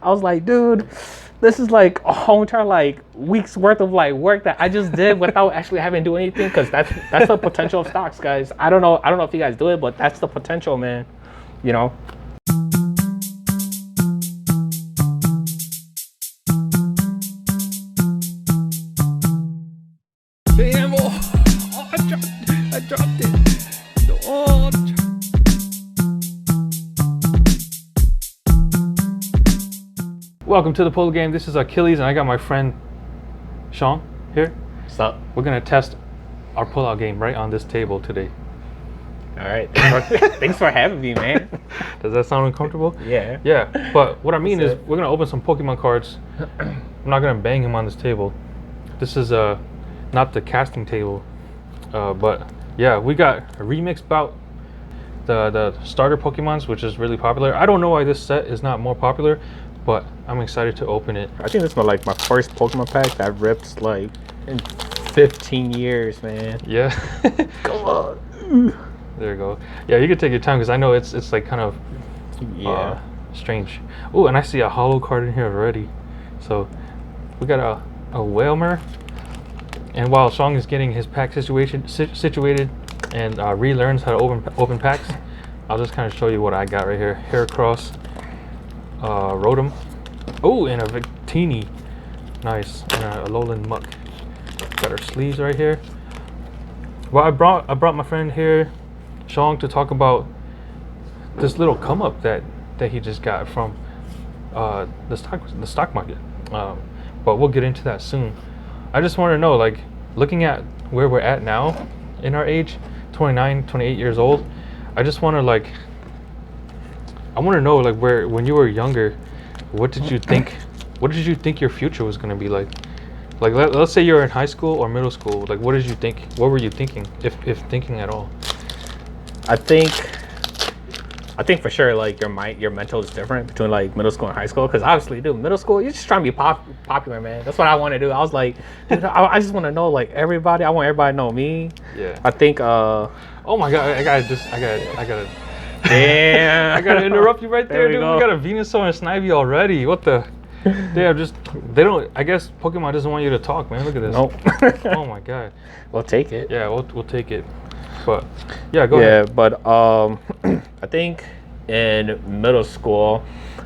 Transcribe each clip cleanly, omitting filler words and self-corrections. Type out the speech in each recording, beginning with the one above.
I was like, dude, this is like a whole entire like week's worth of like work that I just did without actually having to do anything. Because that's the potential of stocks, guys. I don't know if you guys do it, but that's the potential, man. You know. Damn! Oh, I dropped it. Oh. Welcome to the Polo Game. This is Achilles, and I got my friend Sean here. What's up? We're gonna test our pull-out game right on this table today. All right. Thanks for having me, man. Does that sound uncomfortable? Yeah. Yeah, but what I mean is it. we're gonna open some Pokemon cards. I'm not gonna bang him on this table. This is not the casting table, but yeah, we got a remix bout. The starter Pokemons, which is really popular. I don't know why this set is not more popular, but I'm excited to open it. I think this was like my first Pokemon pack that ripped like in 15 years, man. Yeah. Come on. There you go. Yeah, you can take your time because I know it's like kind of strange. Oh, and I see a holo card in here already. So we got a Whalmer. And while Sean is getting his pack situated and relearns how to open packs, I'll just kind of show you what I got right here. Heracross, Rotom. Oh, and a Victini. Nice. And a Alolan Muck. Got our sleeves right here. Well, I brought my friend here, Sean, to talk about this little come up that he just got from the stock market. But we'll get into that soon. I just want to know, like, looking at where we're at now in our age, 29, 28 years old, I just want to I want to know, like, when you were younger, what did you think your future was going to be like? Like, let's say you're in high school or middle school. Like, what did you think? What were you thinking, if thinking at all? I think for sure, like, your mental is different between like middle school and high school. Because obviously, dude, middle school, you're just trying to be popular, man. That's what I want to do. I was like, dude, I just want to know like everybody. I want everybody to know me. Yeah. I think. Oh my God! I gotta. Damn. I gotta interrupt you right there, dude. Go. We got a Venusaur and Snivy already. What the? They don't. I guess Pokemon doesn't want you to talk, man. Look at this. Nope. Oh my God. We'll take it. Yeah, we'll take it. But yeah, go ahead. Yeah, but I think in middle school,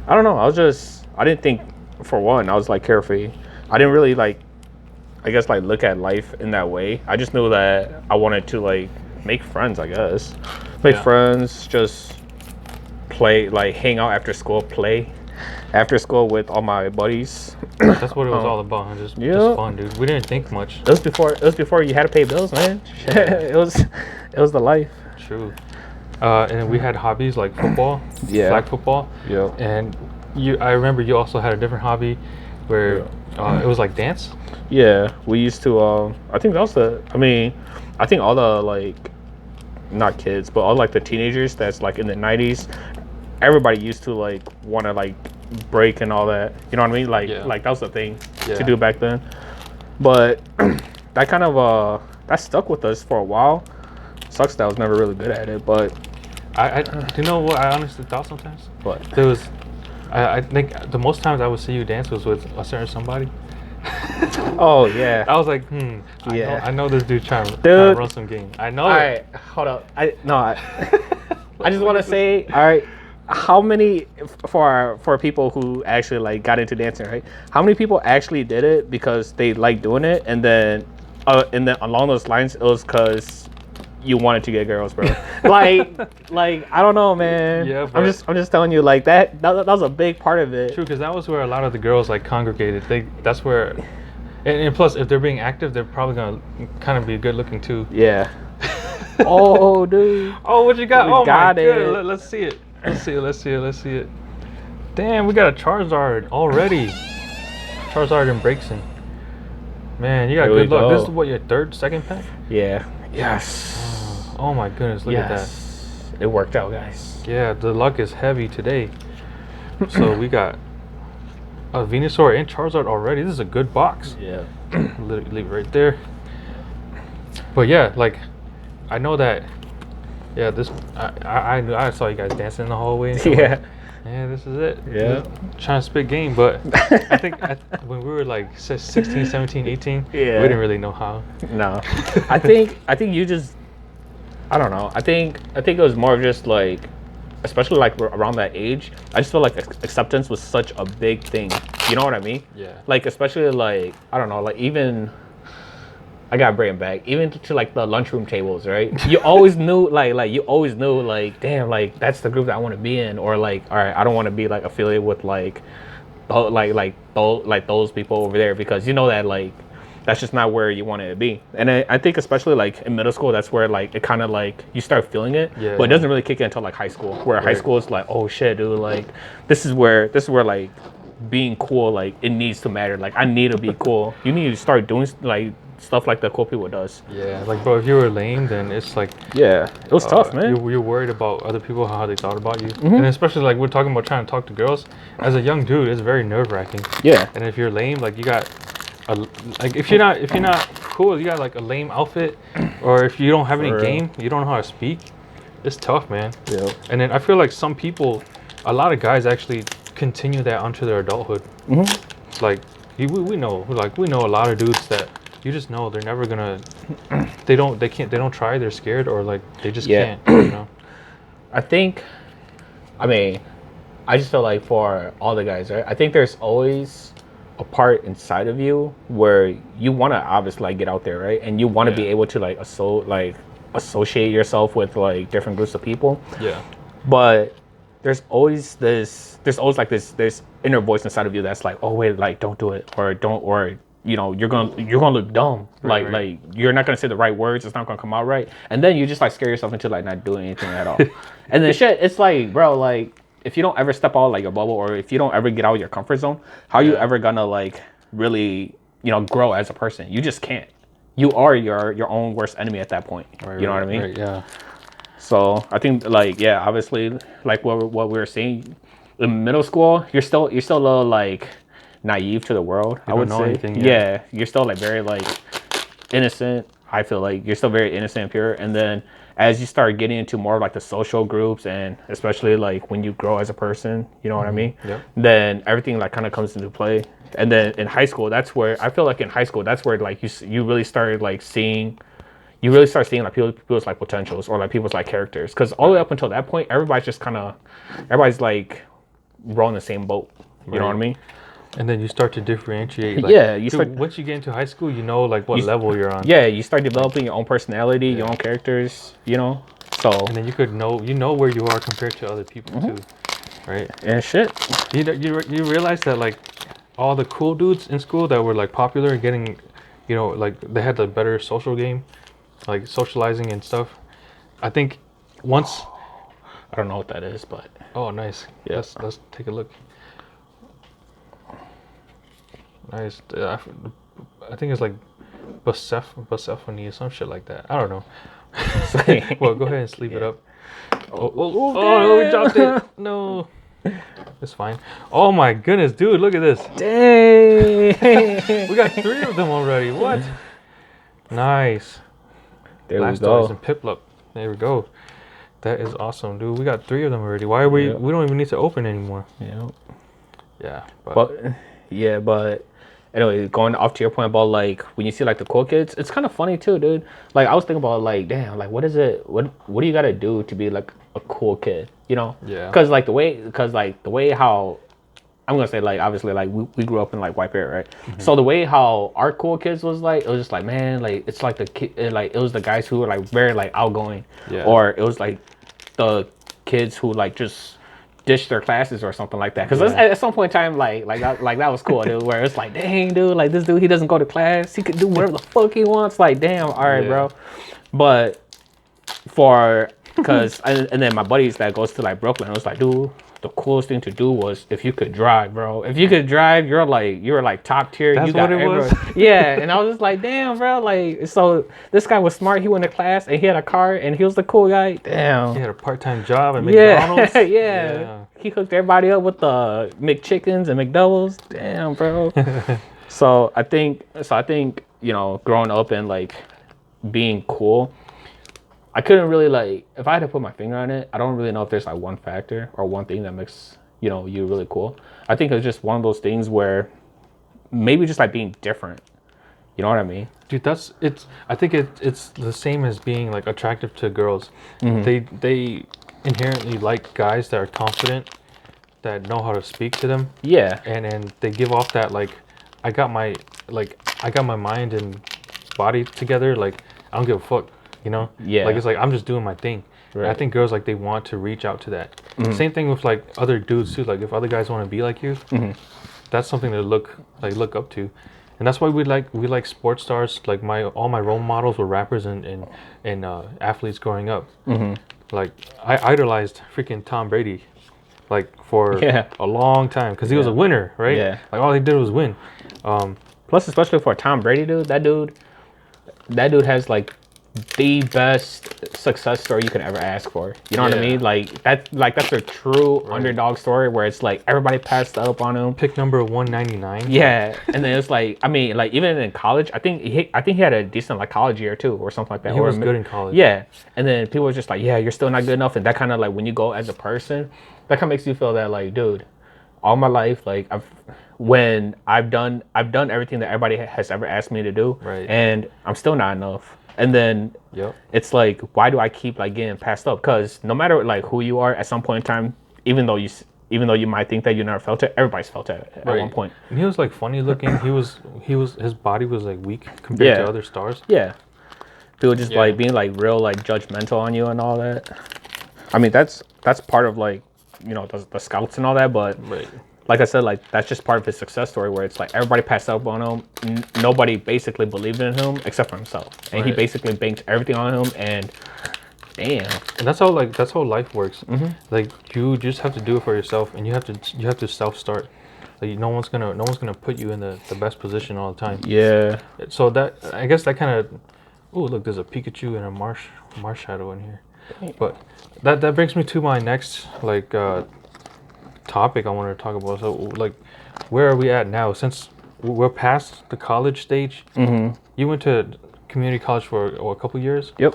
I don't know. I didn't think, for one, I was like carefree. I didn't really look at life in that way. I just knew that I wanted to like make friends. I guess make friends, just play, like hang out after school, play after school with all my buddies. That's what it was all about. Just fun, dude. We didn't think much. It was before you had to pay bills, man. it was the life. True. And then we had hobbies like football, flag football. Yeah. And I remember you also had a different hobby where it was like dance. Yeah, we used to. I think all the like, not kids, but all like the teenagers that's like in the 90s. Everybody used to like want to like break and all that. You know what I mean? Like that was the thing to do back then. But that kind of that stuck with us for a while. Sucks that I was never really good at it, but I you know what I honestly thought sometimes? What? There was, I think the most times I would see you dance was with a certain somebody. Oh yeah. I was like, I know this dude trying to run some game. I know. All right, hold up. I just want to say, all right, how many for people who actually like got into dancing, right? How many people actually did it because they like doing it, and then along those lines, it was because you wanted to get girls, bro. like I don't know, man. Yeah, I'm just telling you, like that was a big part of it. True, because that was where a lot of the girls like congregated. That's where, and plus, if they're being active, they're probably gonna kind of be good looking too. Yeah. Oh, dude. Oh, what you got? We oh got my it. God. Let's see it. Let's see it. Damn, we got a Charizard already. Charizard and Braixen. Man, you got good luck. This is what, your second pack? Yeah. Yes. Oh my goodness, look at that. It worked out, guys. Yeah, the luck is heavy today. So we got a Venusaur and Charizard already. This is a good box. Yeah. Leave it right there. But yeah, like, I know that. Yeah, this I saw you guys dancing in the hallway. Yeah. Yeah, this is it. Yeah. Trying to spit game, but I think when we were like 16, 17, 18, we Yeah. didn't really know how. No, I think you just, I don't know. I think it was more of just like, especially like around that age. I just feel like acceptance was such a big thing. You know what I mean? Yeah. Like especially like, I don't know, like even, I gotta bring it back. Even to like the lunchroom tables, right? You always knew like you always knew like, damn, like that's the group that I want to be in, or like, all right, I don't want to be like affiliated with like those people over there, because you know that like that's just not where you want it to be. And I think especially like in middle school, that's where like it kind of like you start feeling it, Yeah, but it yeah. doesn't really kick in until like high school, where high Right. school is like, oh shit, dude, like this is where like being cool, like it needs to matter. Like I need to be cool. You need to start doing like stuff like the cool people does. Yeah, like bro, if you were lame, then it's like Yeah, it was tough, man. you're worried about other people, how they thought about you, and especially like we're talking about trying to talk to girls. As a young dude, it's very nerve wracking. Yeah, And if you're lame, like you got a, like if you're not cool, you got like a lame outfit, or if you don't have any For real. game, you don't know how to speak. It's tough, man. yeah, And then I feel like some people, a lot of guys actually continue that onto their adulthood. Like we know, like we know a lot of dudes that you just know they're never gonna, they don't try, they're scared, or like they just Yeah. can't, you know. I think, I mean, I just feel like for all the guys, right? I think there's always a part inside of you where you want to obviously like get out there, right? And you want to be Yeah. able to like associate yourself with like different groups of people. Yeah. But there's always like this inner voice inside of you that's like, oh wait, like don't do it, or don't, or you know, you're gonna look dumb. Right, like you're not gonna say the right words, it's not gonna come out right. And then you just like scare yourself into like not doing anything at all. And then shit, it's like, bro, like if you don't ever step out like your bubble, or if you don't ever get out of your comfort zone, how are you Yeah. ever gonna like really, you know, grow as a person? You just can't. You are your own worst enemy at that point. Right, You know right, what I mean? Right, yeah. So I think like, yeah, obviously like what we were seeing in middle school, you're still a little like naive to the world. I don't would know say, anything, yeah. yeah, you're still like very like innocent. I feel like you're still very innocent and pure. And then as you start getting into more of like the social groups, and especially like when you grow as a person, you know what I mean? Yep. Then everything like kind of comes into play. And then in high school, that's where I feel like in high school, that's where like you really started like seeing. You really start seeing like people's like potentials, or like people's like characters, because all the way up until that point, everybody's like rowing the same boat. You know what I mean? And then you start to differentiate. Like, Yeah, you dude, start- once you get into high school, you know like what level you're on. Yeah, you start developing your own personality, your own characters. You know, so And then you know where you are compared to other people too, right? and shit. You realize that like all the cool dudes in school that were like popular and getting, you know, like they had the better social game, like socializing and stuff. I think once. I don't know what that is, but Oh, nice. Yeah. Let's take a look. Nice. I think it's like Persephone or some shit like that. I don't know. Well, go ahead and sleep it up. Oh, we dropped it. No. It's fine. Oh my goodness, dude, look at this. dang. We got 3 of them already. What? Nice. There we Blastoise go. and Piplup. There we go. That is awesome, dude. We got 3 of them already. Why are we? Yep. We don't even need to open anymore. Yeah. Yeah, But anyway, going off to your point about like when you see like the cool kids, it's kind of funny too, dude. Like I was thinking about like, damn, like what do you gotta do to be like a cool kid, you know? Yeah. Because the way how I'm gonna say, like, obviously, like we grew up in like White Bear, right? So the way how our cool kids was like, it was just like, man, like it's like the kid, like it was the guys who were like very like outgoing, Yeah. or it was like the kids who like just ditched their classes or something like that. Because at some point in time, like that was cool, dude. Where it's like, dang, dude, like this dude, he doesn't go to class, he could do whatever the fuck he wants. Like, damn, all right, Yeah. bro. But and then my buddies that goes to like Brooklyn, it was like, dude, the coolest thing to do was if you could drive, bro. If you could drive, you're like top tier. That's you got what it was? Yeah, and I was just like, damn, bro. Like, so this guy was smart. He went to class and he had a car and he was the cool guy. Damn. He had a part-time job at Yeah, McDonald's. yeah. He hooked everybody up with the McChickens and McDoubles. Damn, bro. So I think you know, growing up and like being cool, I couldn't really like, if I had to put my finger on it, I don't really know if there's like one factor or one thing that makes you're really cool. I think it's just one of those things where maybe just like being different. You know what I mean? Dude, I think it's the same as being like attractive to girls. They inherently like guys that are confident, that know how to speak to them, Yeah. and they give off that like I got my I got my mind and body together, like I don't give a fuck, Yeah. like it's like I'm just doing my thing. And I Right. think girls like they want to reach out to that. Same thing with like other dudes too, like if other guys want to be like you, that's something to look up to. And that's why we like sports stars. Like all my role models were rappers and athletes growing up. Like I idolized freaking Tom Brady, like for Yeah. a long time because he was a winner, right? Yeah. Like all he did was win. Plus, especially for Tom Brady, dude, that dude has like the best success story you could ever ask for. You know what I Yeah. mean? That's a true underdog story where it's like everybody passed up on him. Pick number 199. Yeah, and then it's like I mean, like even in college, I think he had a decent like college year too, or something like that. He or was good in college. Yeah, and then people were just like, yeah, you're still not good enough, and that kind of like when you go as a person, that kind of makes you feel that like, dude, all my life, like I've done everything that everybody has ever asked me to do, Right. and I'm still not enough. And then Yep. it's like, why do I keep like getting passed up? Because no matter like who you are, at some point in time, even though you might think that you never felt it, everybody's felt it at one point. And he was like funny looking. His body was like weak compared Yeah. to other stars. Yeah, people just Yeah. like being like real like judgmental on you and all that. I mean, that's part of like the scouts and all that, but Right. like I said, like that's just part of his success story where it's like everybody passed up on him. Nobody basically believed in him except for himself, and he Right. basically banked everything on him. And damn, And that's how life works. Like you just have to do it for yourself, and you have to self start. Like no one's gonna put you in the best position all the time. yeah, So that I guess that kind of. Oh look, there's a Pikachu and a marsh shadow in here. But that brings me to my next like topic I wanted to talk about. So like, where are we at now? Since we're past the college stage, you went to community college for a couple years. yep,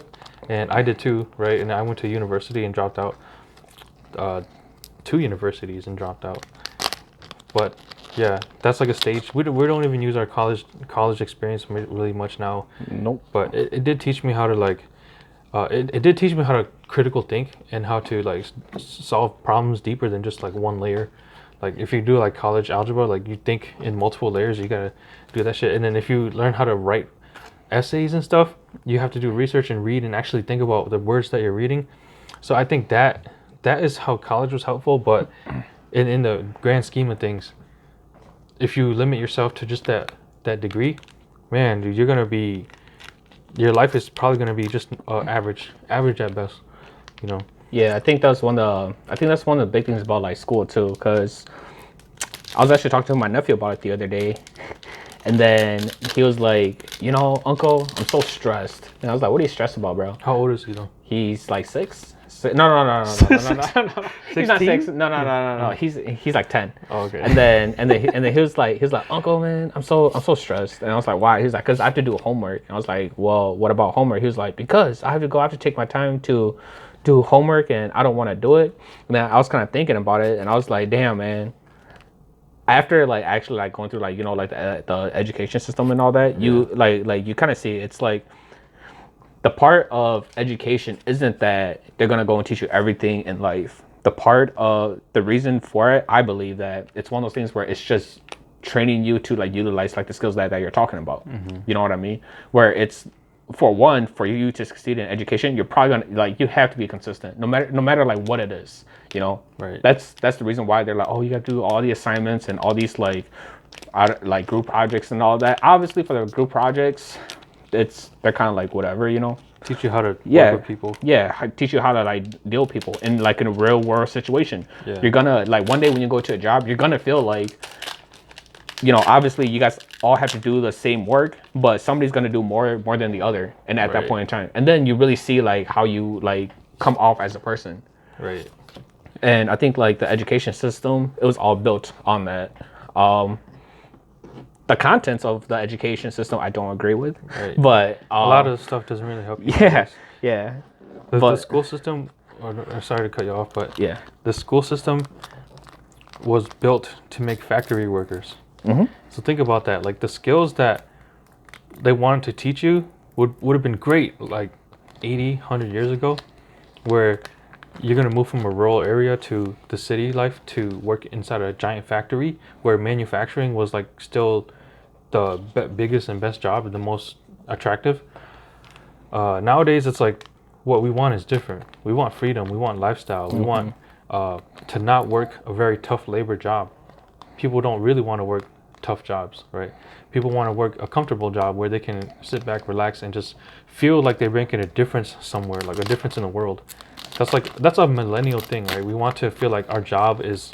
And I did too, right? And I went to university and dropped out. 2 universities and dropped out. But yeah, that's like a stage. We don't even use our college experience really much now. nope, But it did teach me how to like, it did teach me how to critical think and how to like solve problems deeper than just like one layer. Like if you do like college algebra, like you think in multiple layers, you gotta do that shit. And then if you learn how to write essays and stuff, you have to do research and read and actually think about the words that you're reading. So I think that is how college was helpful. But in the grand scheme of things, if you limit yourself to just that degree, man, dude, your life is probably gonna be just average at best. yeah. I think that's one of the big things about like school too, because I was actually talking to my nephew about it the other day. And then he was like, Uncle, I'm so stressed. And I was like, what are you stressed about, bro? How old is he though? He's like 6. No. He's not 6. No. He's like 10. Oh, okay. And then he was like, Uncle, man, I'm so stressed. And I was like, why? He was like, because I have to do homework. And I was like, well, what about homework? He was like, because I have to take my time to do homework and I don't want to do it. And then I was kind of thinking about it and I was like, damn, man. After like actually like going through like like the education system and all that, you like you kind of see it's like the part of education isn't that they're gonna go and teach you everything in life. The reason for it, I believe that it's one of those things where it's just training you to like utilize like the skills that you're talking about. You know what I mean? Where it's for you to succeed in education, you're probably gonna like you have to be consistent, no matter like what it is. Right. That's the reason why they're like, oh, you got to do all the assignments and all these like group projects and all that. Obviously, for the group projects, they're kind of like whatever. Teach you how to work with people. Yeah, teach you how to like deal with people in like in a real world situation. Yeah. You're gonna like one day when you go to a job, you're gonna feel like, obviously you guys all have to do the same work, but somebody's gonna do more than the other, and at that point in time, and then you really see like how you like come off as a person. Right. And I think like the education system, it was all built on that. The contents of the education system, I don't agree with, Right. but A lot of stuff doesn't really help you. yeah. The But school system, or sorry to cut you off, but yeah, the school system was built to make factory workers. Mm-hmm. So think about that. Like the skills that they wanted to teach you would have been great like 80, 100 years ago, where you're going to move from a rural area to the city life to work inside a giant factory where manufacturing was like still the biggest and best job and the most attractive. Nowadays, it's like what we want is different. We want freedom. We want lifestyle. We want to not work a very tough labor job. People don't really want to work tough jobs, right? People want to work a comfortable job where they can sit back, relax, and just feel like they're making a difference somewhere, like a difference in the world. That's a millennial thing, right? We want to feel like our job is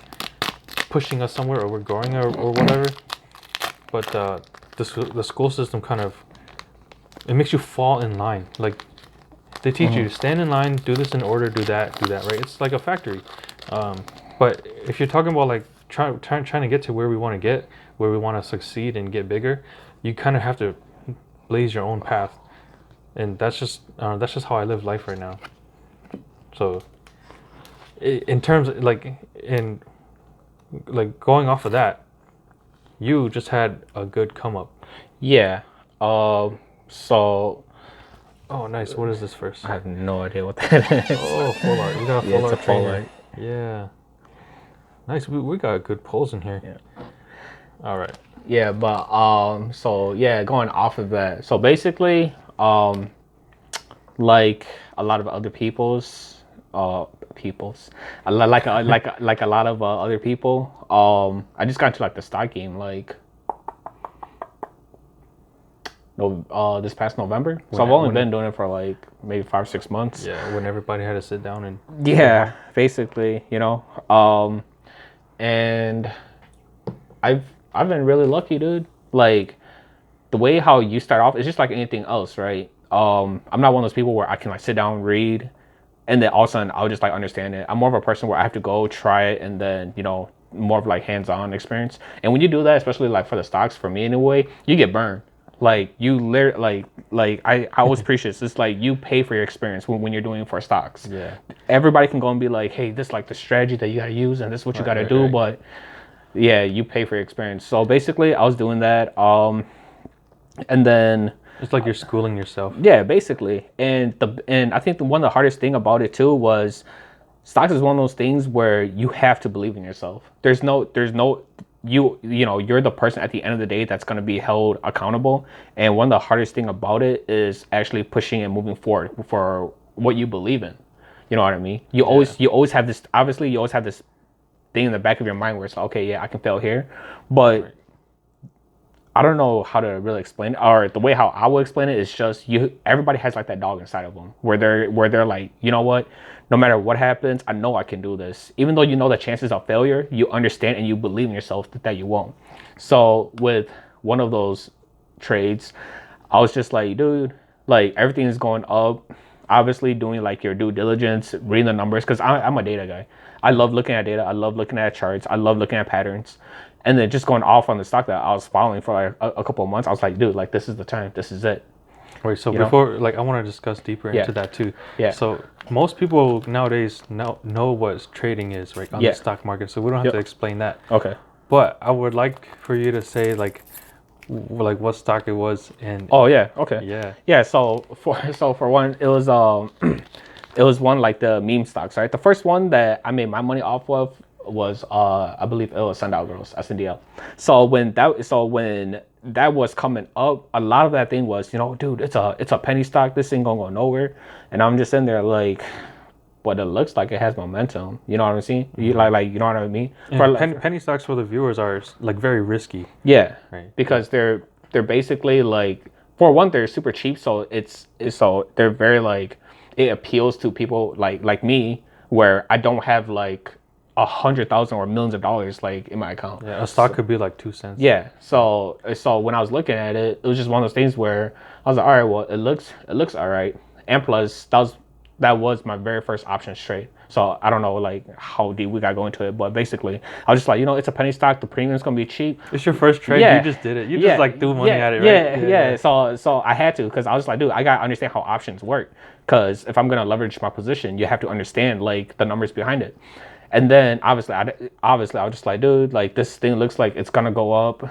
pushing us somewhere, or we're growing, or whatever. But the school system kind of, it makes you fall in line. Like they teach you stand in line, do this in order, do that, right? It's like a factory. But if you're talking about like trying to get to where we want to get, where we want to succeed and get bigger, you kind of have to blaze your own path, and that's just how I live life right now. So, in terms of in going off of that, you just had a good come up. Yeah. So Oh, nice. What is this first? I have no idea what that is. Oh, full art. You got a Yeah, full it's a art full trainer. art. Yeah. Nice. We got good pulls in here. Yeah. All right. Yeah, but so yeah, going off of that. So basically, like a lot of other like a lot of other people, I just got into like the stock game like no this past November. So I've only been doing it for like maybe 5-6 months. Yeah, when everybody had to sit down and Yeah, basically, and I've been really lucky, dude. Like the way how you start off is just like anything else, right? I'm not one of those people where I can like sit down, read, and then all of a sudden I'll just like understand it. I'm more of a person where I have to go try it and then more of like hands-on experience. And when you do that, especially like for the stocks, for me anyway, you get burned. Like you literally like I always preach this. It's like you pay for your experience when you're doing it for stocks. Yeah. Everybody can go and be like, hey, this is like the strategy that you gotta use and this is what you gotta do, but yeah, you pay for your experience. So basically I was doing that. And then it's like you're schooling yourself. Yeah, basically. And I think one of the hardest thing about it too was stocks is one of those things where you have to believe in yourself. There's no you're the person at the end of the day that's going to be held accountable. And one of the hardest thing about it is actually pushing and moving forward for what you believe in. You know what I mean? You always have this, obviously you always have this thing in the back of your mind where it's like, okay, yeah, I can fail here, but I don't know how to really explain it, or the way how I will explain it is just everybody has like that dog inside of them where they're like, you know what, no matter what happens, I know I can do this. Even though you know the chances of failure, you understand and you believe in yourself that you won't. So with one of those trades, I was just like, dude, like everything is going up. Obviously doing like your due diligence, reading the numbers, because I'm a data guy. I love looking at data. I love looking at charts. I love looking at patterns. And then just going off on the stock that I was following for like a couple of months, I was like, dude, like this is the time. This is it. Right. So before, like, I want to discuss deeper into that too. Yeah. So most people nowadays know what trading is, right, on the stock market. So we don't have to explain that. Okay. But I would like for you to say like what stock it was and. Oh yeah. Okay. Yeah. Yeah. So for one, it was it was one like the meme stocks, right? The first one that I made my money off of was I believe it was Sundial Girls, SNDL. So when that was coming up, a lot of that thing was, dude, it's a penny stock. This thing gonna go nowhere. And I'm just in there like, but it looks like it has momentum. You know what I'm saying? You like you know what I mean? Penny stocks for the viewers are like very risky. Yeah. Right. Because they're basically like, for one, they're super cheap. So so they're very like, it appeals to people like me where I don't have like 100,000 or millions of dollars like in my account. Yeah, a stock could be like 2 cents. Yeah. So when I was looking at it, it was just one of those things where I was like, all right, well, it looks all right. And plus, that was my very first options trade. So I don't know like how deep we got to go into it, but basically I was just like, it's a penny stock. The premium's gonna be cheap. It's your first trade. Yeah. You just did it. You just like threw money at it, right? Yeah. So I had to, because I was like, dude, I gotta understand how options work. Because if I'm gonna leverage my position, you have to understand like the numbers behind it. And then obviously I was just like, dude, like this thing looks like it's gonna go up.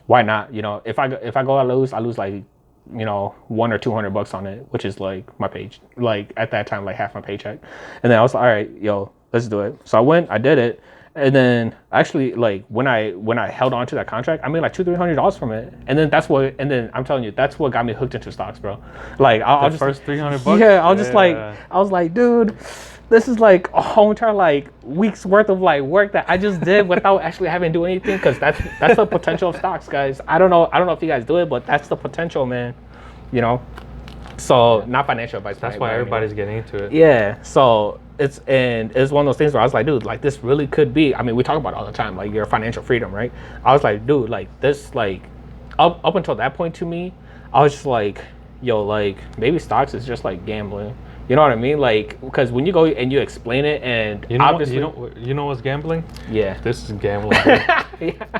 Why not? If I go, I lose like, $100 or $200 on it, which is like my page, like at that time, like half my paycheck. And then I was like, all right, yo, let's do it. So I went, I did it. And then actually, like when I held on to that contract, I made like $200-$300 from it. And then I'm telling you, that's what got me hooked into stocks, bro. Like I'll The just first $300. yeah, I was like, dude, this is like a whole entire like week's worth of like work that I just did without actually having to do anything. Because that's the potential of stocks, guys. I don't know if you guys do it, but that's the potential, man. You know. So not financial advice. That's why everybody's getting into it. Yeah. So it's one of those things where I was like, dude, like this really could be. I mean, we talk about it all the time, like your financial freedom, right? I was like, dude, like this, like up until that point to me, I was just like, yo, like maybe stocks is just like gambling. You know what I mean? Like, because when you go and you explain it, and obviously, you know what's gambling? Yeah. This is gambling.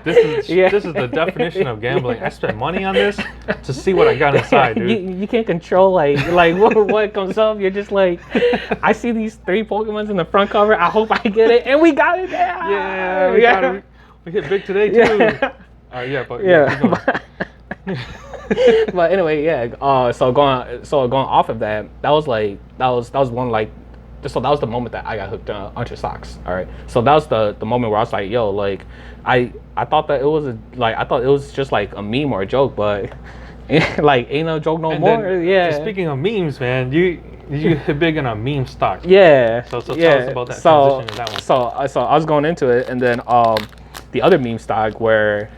This is the definition of gambling. I spent money on this to see what I got inside, dude. You can't control like what comes up. You're just like, I see these 3 Pokemons in the front cover. I hope I get it, and we got it. Yeah, we got it. We hit big today too. But anyway, yeah. So going off of that, that was one like, so that was the moment that I got hooked onto stocks. All right. So that was the moment where I was like, yo, like I thought that it was I thought it was just like a meme or a joke, but like ain't no joke no more. Then, yeah. Speaking of memes, man, you hit big on a meme stock. Yeah. So tell us about that transition in that one. So I was going into it, and then the other meme stock where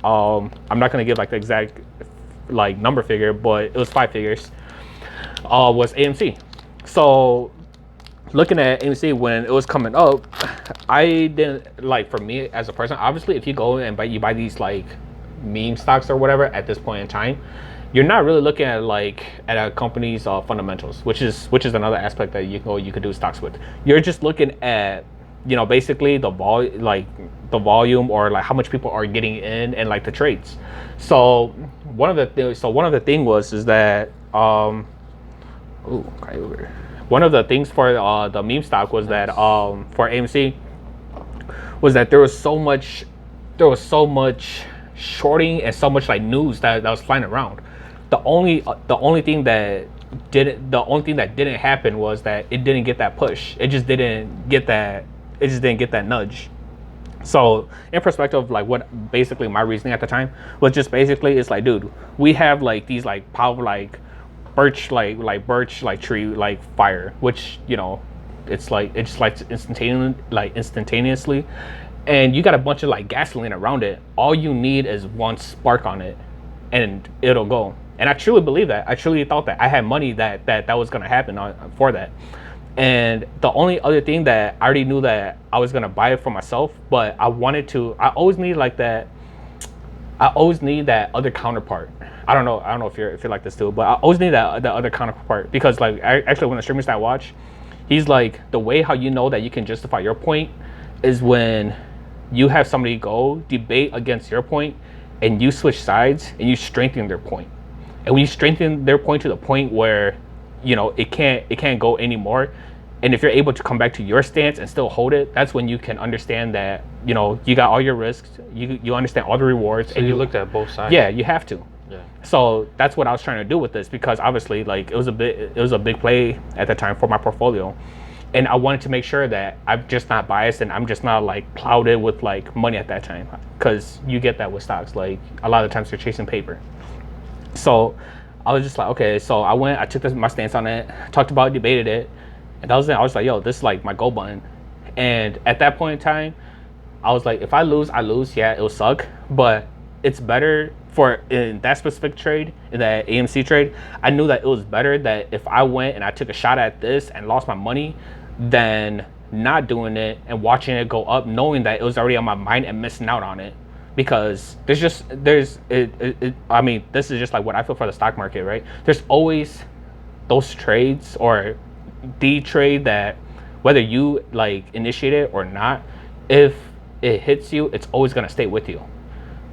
I'm not gonna give like the exact like number figure, but it was 5 figures. Was AMC. So looking at AMC when it was coming up, I didn't like, for me as a person, obviously if you go and buy these like meme stocks or whatever at this point in time, you're not really looking at a company's fundamentals, which is another aspect that you could do stocks with. You're just looking at basically the volume, or like how much people are getting in and like the trades. So one of the thing is that one of the things for the meme stock was that for AMC was that there was so much shorting and so much like news that was flying around. The only thing that didn't happen was that it didn't get that push. It just didn't get that nudge. So in perspective, like what basically my reasoning at the time was just basically, it's like, dude, we have like these like power like birch tree like fire, which it's just like instantaneously, and you got a bunch of like gasoline around it. All you need is one spark on it, and it'll go. And I truly believe that. I truly thought that I had money that was gonna happen for that. And the only other thing that I already knew that I was gonna buy it for myself, but I always need that other counterpart. I don't know if you're like this too, but I always need that other counterpart, because like actually when the streamers that I watch, he's like, the way how you know that you can justify your point is when you have somebody go debate against your point and you switch sides and you strengthen their point. And when you strengthen their point to the point where it can't go anymore, and if you're able to come back to your stance and still hold it, that's when you can understand that you got all your risks, you understand all the rewards. So and you looked at both sides. Yeah, you have to. Yeah. So that's what I was trying to do with this, because obviously like it was a big play at the time for my portfolio, and I wanted to make sure that I'm just not biased and I'm just not like clouded with like money at that time, because you get that with stocks. Like a lot of the times you're chasing paper. So I was just like, okay. So I took my stance on it, talked about it, debated it, and that was it. I was like, yo, this is like my go button. And at that point in time, I was like, if I lose, I lose. Yeah, it'll suck, but it's better in that specific trade, in that AMC trade. I knew that it was better that if I went and I took a shot at this and lost my money, than not doing it and watching it go up, knowing that it was already on my mind and missing out on it. Because I mean, this is just like what I feel for the stock market, right? There's always those trades, or the trade that whether you like initiate it or not, if it hits you, it's always gonna stay with you.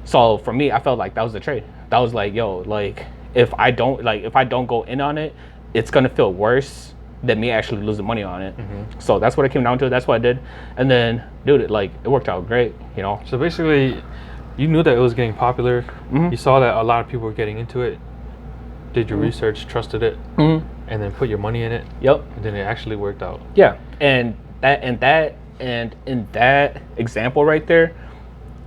So for me, I felt like that was the trade. That was like, yo, like if I don't go in on it, it's gonna feel worse than me actually losing money on it. So that's what it came down to. That's what I did. And then, dude, it worked out great, you know? So basically, you knew that it was getting popular. You saw that a lot of people were getting into it. Did your research, trusted it, and then put your money in it. Yep. And then it actually worked out. Yeah. And in that example right there,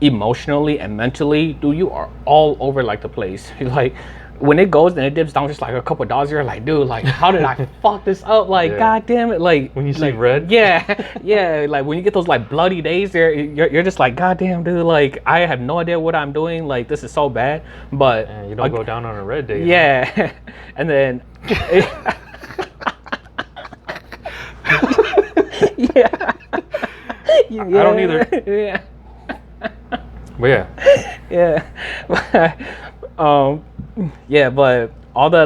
emotionally and mentally, dude, you are all over like the place. Like when it goes and it dips down just like a couple dollars, you're like, dude, like how did I fuck this up? Like, god damn it. Like when you see like, red. Yeah. Like when you get those like bloody days there, you're just like, god damn, dude, like I have no idea what I'm doing. Like this is so bad. But and you don't go down on a red day. Yeah. Huh? And then yeah. I don't either. Yeah. But yeah. Yeah, but all the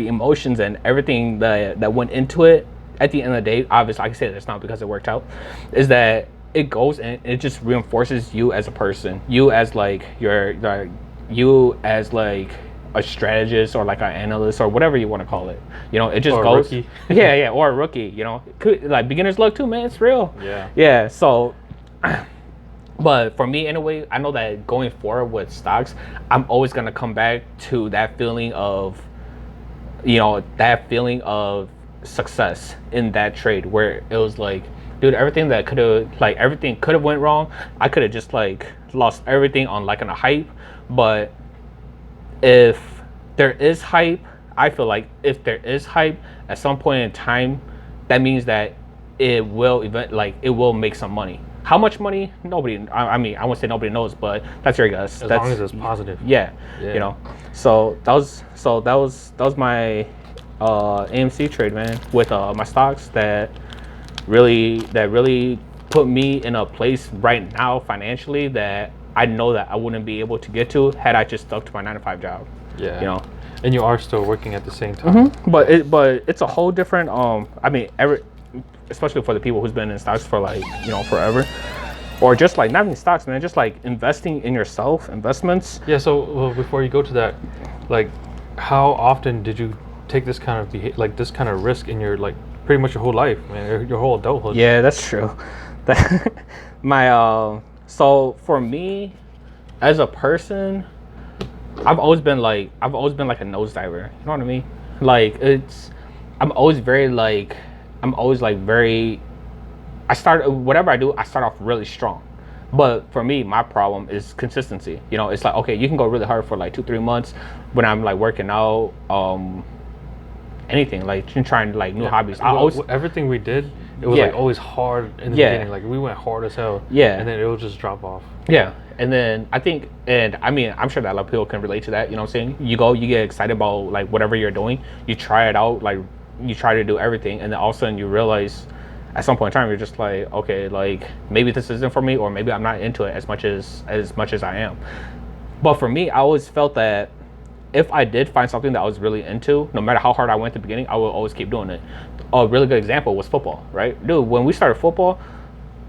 emotions and everything that went into it, at the end of the day, obviously, like I said, it's not because it worked out, is that it goes and it just reinforces you as a person, you as like you as like a strategist or like an analyst or whatever you want to call it. You know, it just or goes. A rookie. Yeah, or a rookie. You know, like beginner's luck too, man. It's real. Yeah. So. But for me, anyway, I know that going forward with stocks, I'm always gonna come back to that feeling of, success in that trade where it was like, dude, everything could have went wrong. I could have just like lost everything on like on a hype. But if there is hype, I feel like if there is hype at some point in time, that means that it will it will make some money. How much money? Nobody. I mean, I won't say nobody knows, but that's your guess. As long as it's positive. Yeah. You know. So that was my AMC trade, man, with my stocks that really put me in a place right now financially that I know that I wouldn't be able to get to had I just stuck to my 9-to-5 job. Yeah. You know. And you are still working at the same time. But it's a whole different. I mean, especially for the people who's been in stocks for like, forever, or just like not even stocks, man, just like investing in yourself, investments. Yeah. So before you go to that, like, how often did you take this kind of this kind of risk in your like pretty much your whole life, man, your whole adulthood? Yeah, that's true. So for me, as a person, I've always been like a nose diver. You know what I mean? Like I'm always whatever I do, I start off really strong. But for me, my problem is consistency. You know, it's like, okay, you can go really hard for like 2-3 months when I'm like working out, anything, like trying like new hobbies. Everything we did, it was like always hard in the beginning. Like we went hard as hell. Yeah. And then it will just drop off. Yeah. And then I think, and I mean, I'm sure that a lot of people can relate to that. You know what I'm saying? You get excited about like whatever you're doing. You try it out, like you try to do everything, and then all of a sudden you realize at some point in time you're just like, okay, like maybe this isn't for me, or maybe I'm not into it as much as I am. But for me, I always felt that if I did find something that I was really into, no matter how hard I went at the beginning, I will always keep doing it. A really good example was football, right? Dude, when we started football,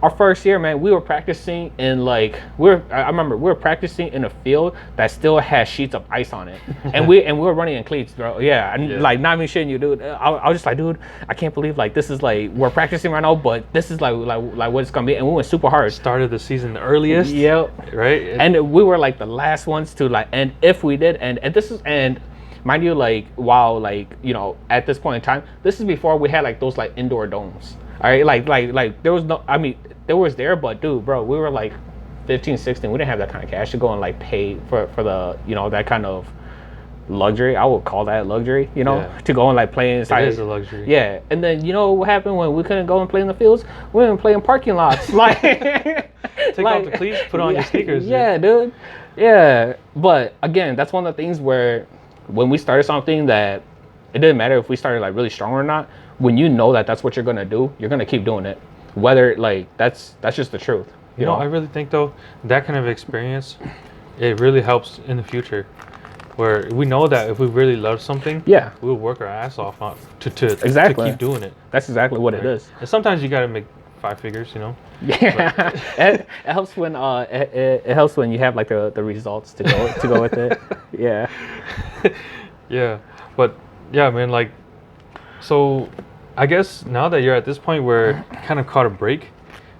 our first year, man, we were practicing in I remember we were practicing in a field that still had sheets of ice on it, and we were running in cleats, bro. Yeah, and like not even shitting you, dude. I was just like, dude, I can't believe like this is like we're practicing right now, but this is like what it's gonna be, and we went super hard. Started the season the earliest. Yep. Right. And we were like the last ones to like, and if we did, and mind you, like while like at this point in time, this is before we had like those like indoor domes. All right, like there was no, I mean, there was there, but dude, bro, we were like 15, 16. We didn't have that kind of cash to go and like pay for the that kind of luxury. I would call that luxury, to go and like play inside. It is a luxury. Yeah, and then what happened when we couldn't go and play in the fields? We didn't play in parking lots. Like take off the cleats, put on your sneakers. Yeah, dude. Yeah, but again, that's one of the things where when we started something that it didn't matter if we started like really strong or not. When you know that that's what you're gonna do, you're gonna keep doing it. Whether like that's just the truth. You know, I really think though that kind of experience, it really helps in the future, where we know that if we really love something, we'll work our ass off on to keep doing it. That's exactly what it is. And sometimes you gotta make 5 figures, Yeah, it helps when it helps when you have like the results to go with it. Yeah. Yeah, but yeah, man, like So, I guess now that you're at this point where you kind of caught a break,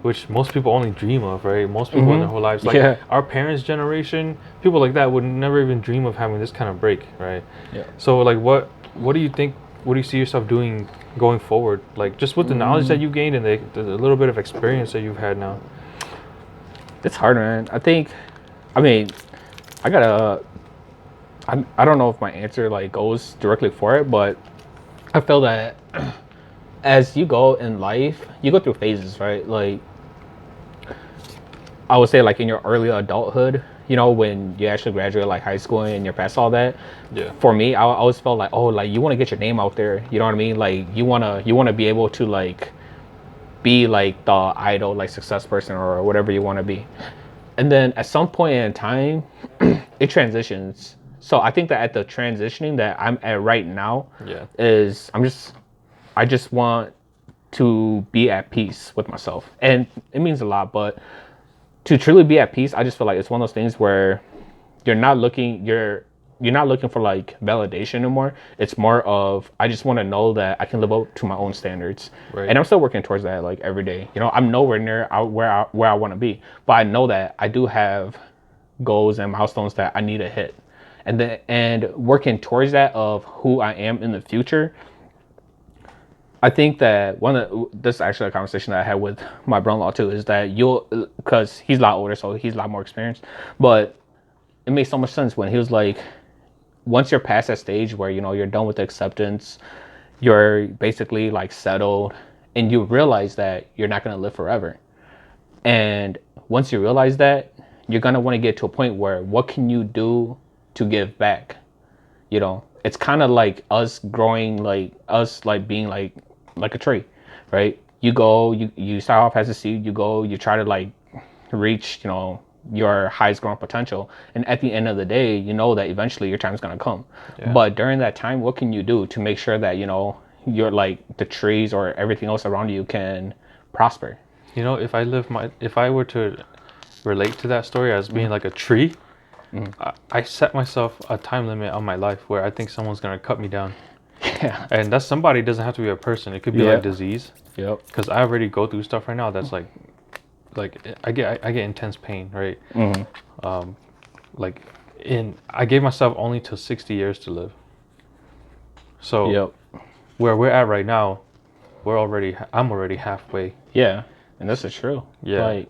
which most people only dream of, right? Most people in their whole lives, like Yeah. our parents' generation, people like that would never even dream of having this kind of break, right? Yeah. So, like, what do you think? What do you see yourself doing going forward? Like, just with the knowledge that you gained and the little bit of experience that you've had now. It's hard, man. I mean, I gotta. I don't know if my answer like goes directly for it, but I feel that as you go in life, you go through phases, right? Like I would say, like in your early adulthood, when you actually graduate like high school and you're past all that. Yeah. For me, I always felt like, oh, like you want to get your name out there. You know what I mean? Like you wanna be able to like be like the idol, like success person or whatever you want to be. And then at some point in time, it transitions. So I think that at the transitioning that I'm at right now Yeah. is I just want to be at peace with myself. And it means a lot, but to truly be at peace, I just feel like it's one of those things where you're not looking you're not looking for like validation anymore. It's more of I just want to know that I can live up to my own standards. Right. And I'm still working towards that like every day. I'm nowhere near where I want to be, but I know that I do have goals and milestones that I need to hit. And working towards that of who I am in the future. I think that this is actually a conversation that I had with my brother-in-law too, is that because he's a lot older, so he's a lot more experienced, but it makes so much sense when he was like, once you're past that stage where, you're done with the acceptance, you're basically like settled and you realize that you're not going to live forever. And once you realize that, you're going to want to get to a point where what can you do to give back? It's kind of like us growing, like us like being like a tree, right? You start off as a seed, you try to like reach, your highest growing potential, and at the end of the day, you know that eventually your time is going to come. Yeah. But during that time, what can you do to make sure that you're like the trees or everything else around you can prosper? If I were to relate to that story as being like a tree, I set myself a time limit on my life where I think someone's gonna cut me down. Yeah. And that somebody doesn't have to be a person. It could be Yeah. like disease. Yep. Because I already go through stuff right now that's like I get intense pain, right? Like I gave myself only till 60 years to live. So Yep. where we're at right now, I'm already halfway. Yeah. And this is true. Yeah. Like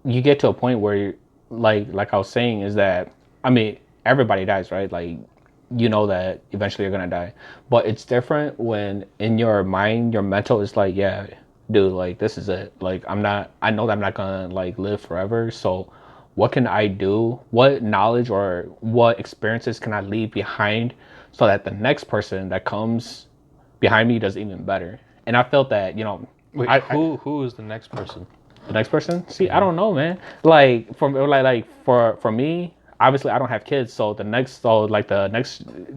you get to a point where you're, like I was saying, is that I mean everybody dies, right? Like you know that eventually you're gonna die, but it's different when in your mind, your mental is like, yeah, dude, like this is it. Like I know that I'm not gonna like live forever. So what can I do? What knowledge or what experiences can I leave behind so that the next person that comes behind me does even better? And I felt that, Wait, who is the next person? the next person? See, I don't know, man. Like for me, obviously I don't have kids, so the next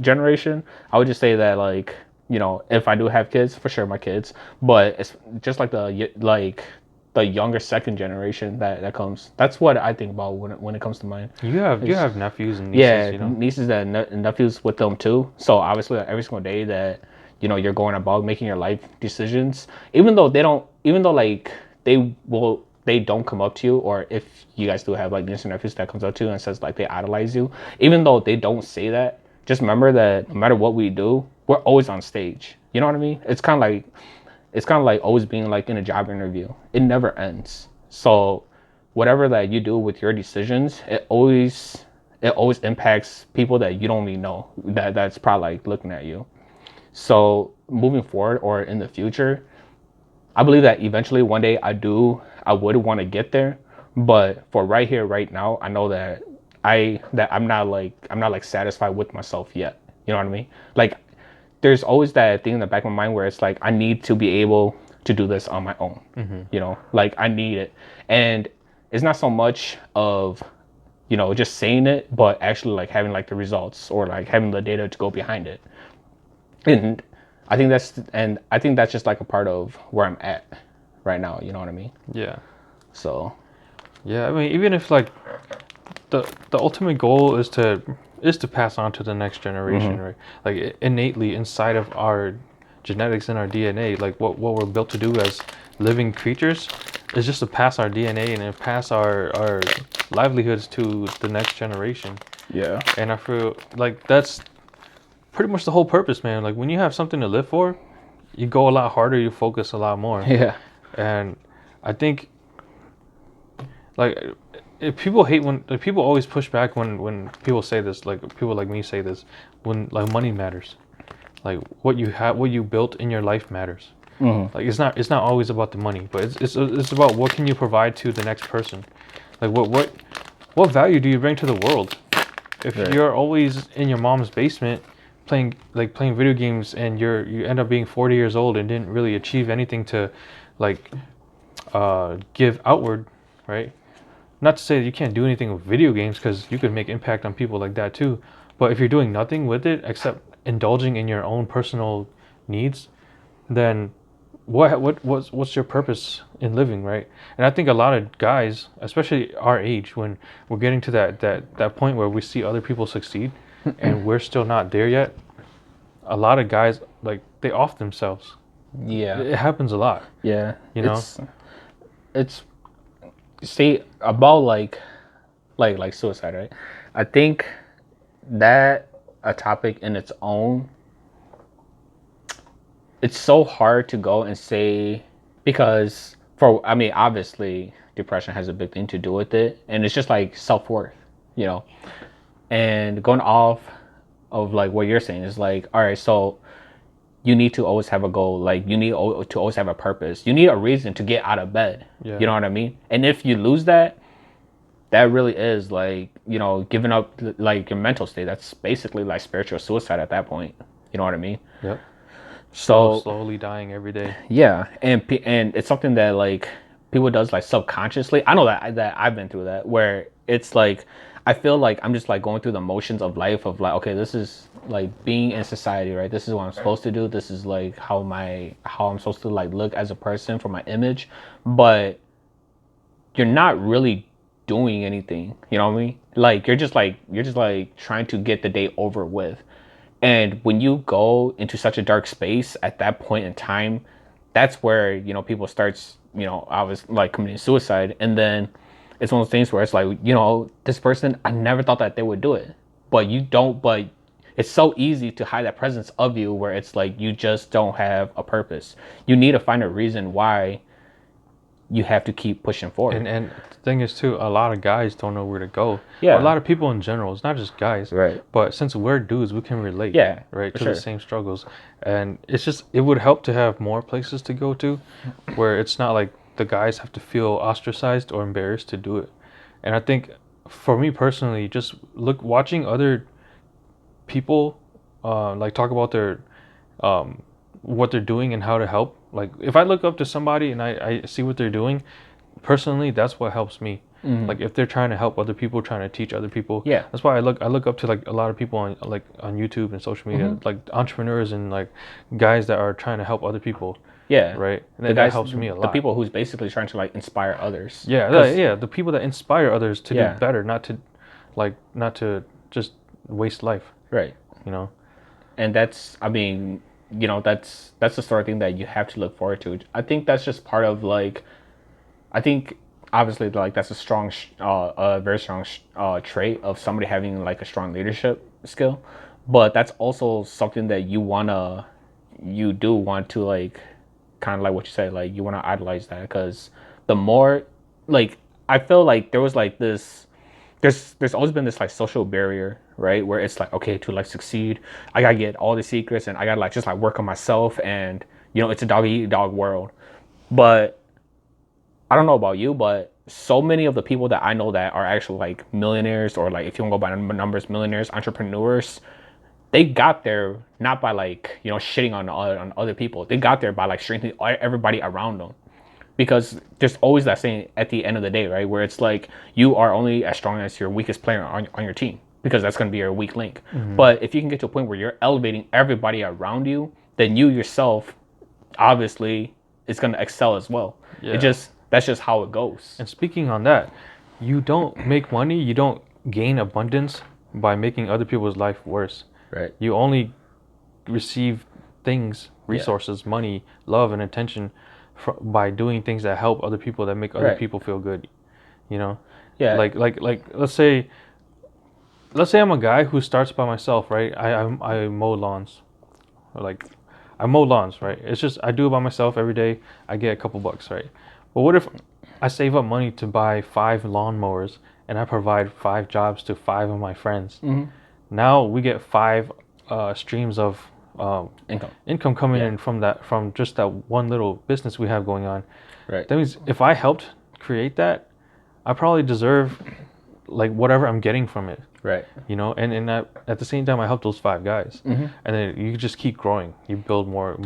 generation, I would just say that like, if I do have kids, for sure my kids, but it's just like the younger second generation that comes. That's what I think about when it comes to mine. You have nephews and nieces, Yeah, nieces and nephews with them too. So obviously, like, every single day that you're going about making your life decisions, even though like they don't come up to you, or if you guys do have like nieces and nephews that comes up to you and says like they idolize you, even though they don't say that, just remember that no matter what we do, we're always on stage. You know what I mean? It's kind of like always being like in a job interview. It never ends. So whatever that you do with your decisions, it always impacts people that you don't even know that's probably like looking at you. So moving forward or in the future, I believe that eventually one day I would want to get there. But for right here, right now, I know that I'm not like satisfied with myself yet. You know what I mean? Like there's always that thing in the back of my mind where it's like I need to be able to do this on my own. Like I need it. And it's not so much of just saying it, but actually like having like the results or like having the data to go behind it. And I think that's just like a part of where I'm at right now. You know what I mean? Yeah. So. Yeah, I mean, even if like the ultimate goal is is to pass on to the next generation, right? Like innately inside of our genetics and our DNA, like what we're built to do as living creatures is just to pass our DNA and then pass our livelihoods to the next generation. Yeah. And I feel like that's pretty much the whole purpose, man. Like when you have something to live for, you go a lot harder, you focus a lot more. Yeah. And I think like if people hate when like, people always push back when people say this, like people like me say this, when like money matters. Like what you have, what you built in your life matters. Like it's not always about the money, but it's about what can you provide to the next person. Like what value do you bring to the world? If Right. you're always in your mom's basement playing video games and you end up being 40 years old and didn't really achieve anything to like give outward, right? Not to say that you can't do anything with video games, because you could make impact on people like that too. But if you're doing nothing with it except indulging in your own personal needs, then what's your purpose in living, right? And I think a lot of guys, especially our age, when we're getting to that point where we see other people succeed and we're still not there yet, a lot of guys like they off themselves. Yeah. It happens a lot. Yeah. You know? It's see about like suicide, right? I think that a topic in its own, it's so hard to go and say, because I mean obviously depression has a big thing to do with it, and it's just like self-worth, you know. And going off of like what you're saying is like, all right, so you need to always have a goal. Like you need to always have a purpose. You need a reason to get out of bed. Yeah. You know what I mean? And if you lose that, that really is like, you know, giving up like your mental state. That's basically like spiritual suicide at that point. You know what I mean? Yep. So slowly dying every day. yeah, and it's something that like people does like subconsciously. I know that I've been through that, where it's like I feel like I'm just like going through the motions of life of like, okay, this is like being in society, right? This is what I'm supposed to do. This is like how I'm supposed to like look as a person for my image, but you're not really doing anything. You know what I mean? Like you're just like trying to get the day over with. And when you go into such a dark space at that point in time, that's where, you know, people starts, you know, I was like committing suicide. And then it's one of those things where it's like, you know, this person, I never thought that they would do it. But it's so easy to hide that presence of you, where it's like you just don't have a purpose. You need to find a reason why you have to keep pushing forward. And the thing is too, a lot of guys don't know where to go. Yeah. Or a lot of people in general. It's not just guys. Right. But since we're dudes, we can relate. Yeah, Right. for To sure. the same struggles. And it's just, it would help to have more places to go to where it's not like the guys have to feel ostracized or embarrassed to do it. And I think for me personally, just watching other people like talk about their what they're doing and how to help. Like if I look up to somebody and I see what they're doing, personally, that's what helps me. Like if they're trying to help other people, trying to teach other people. Yeah. That's why I look up to like a lot of people on YouTube and social media, like entrepreneurs and like guys that are trying to help other people. Yeah. Right. And that helps me a lot. The people who's basically trying to like inspire others. Yeah, the people that inspire others to Yeah. do better, not to just waste life. Right. You know. And that's, I mean, you know, that's the sort of thing that you have to look forward to. I think that's just part of like, I think obviously like that's a strong, a very strong trait of somebody having like a strong leadership skill, but that's also something that you do want to like, kind of like what you said, like you want to idolize that, because the more, like I feel like there was like this, there's always been this like social barrier, right, where it's like, okay, to like succeed, I gotta get all the secrets and I gotta like just like work on myself, and you know, it's a dog eat dog world. But I don't know about you, but so many of the people that I know that are actually like millionaires, or like if you want to go by numbers, millionaires, entrepreneurs, they got there not by like, you know, shitting on other people. They got there by like strengthening everybody around them. Because there's always that saying at the end of the day, right, where it's like you are only as strong as your weakest player on your team, because that's going to be your weak link. But if you can get to a point where you're elevating everybody around you, then you yourself obviously is going to excel as well. Yeah. That's just how it goes. And speaking on that, you don't make money, you don't gain abundance by making other people's life worse. Right. You only receive things, resources, money, love, and attention by doing things that help other people, that make other Right. people feel good. You know, Yeah. like let's say I'm a guy who starts by myself, right? I mow lawns, or like I mow lawns, right? It's just I do it by myself every day. I get a couple bucks, right? But what if I save up money to buy 5 lawnmowers and I provide 5 jobs to 5 of my friends? Mm-hmm. Now we get 5 streams of income coming Yeah. in from just that one little business we have going on. Right. That means if I helped create that, I probably deserve like whatever I'm getting from it. Right. You know, and at the same time, I help those 5 guys, Mm-hmm. and then you just keep growing. You build more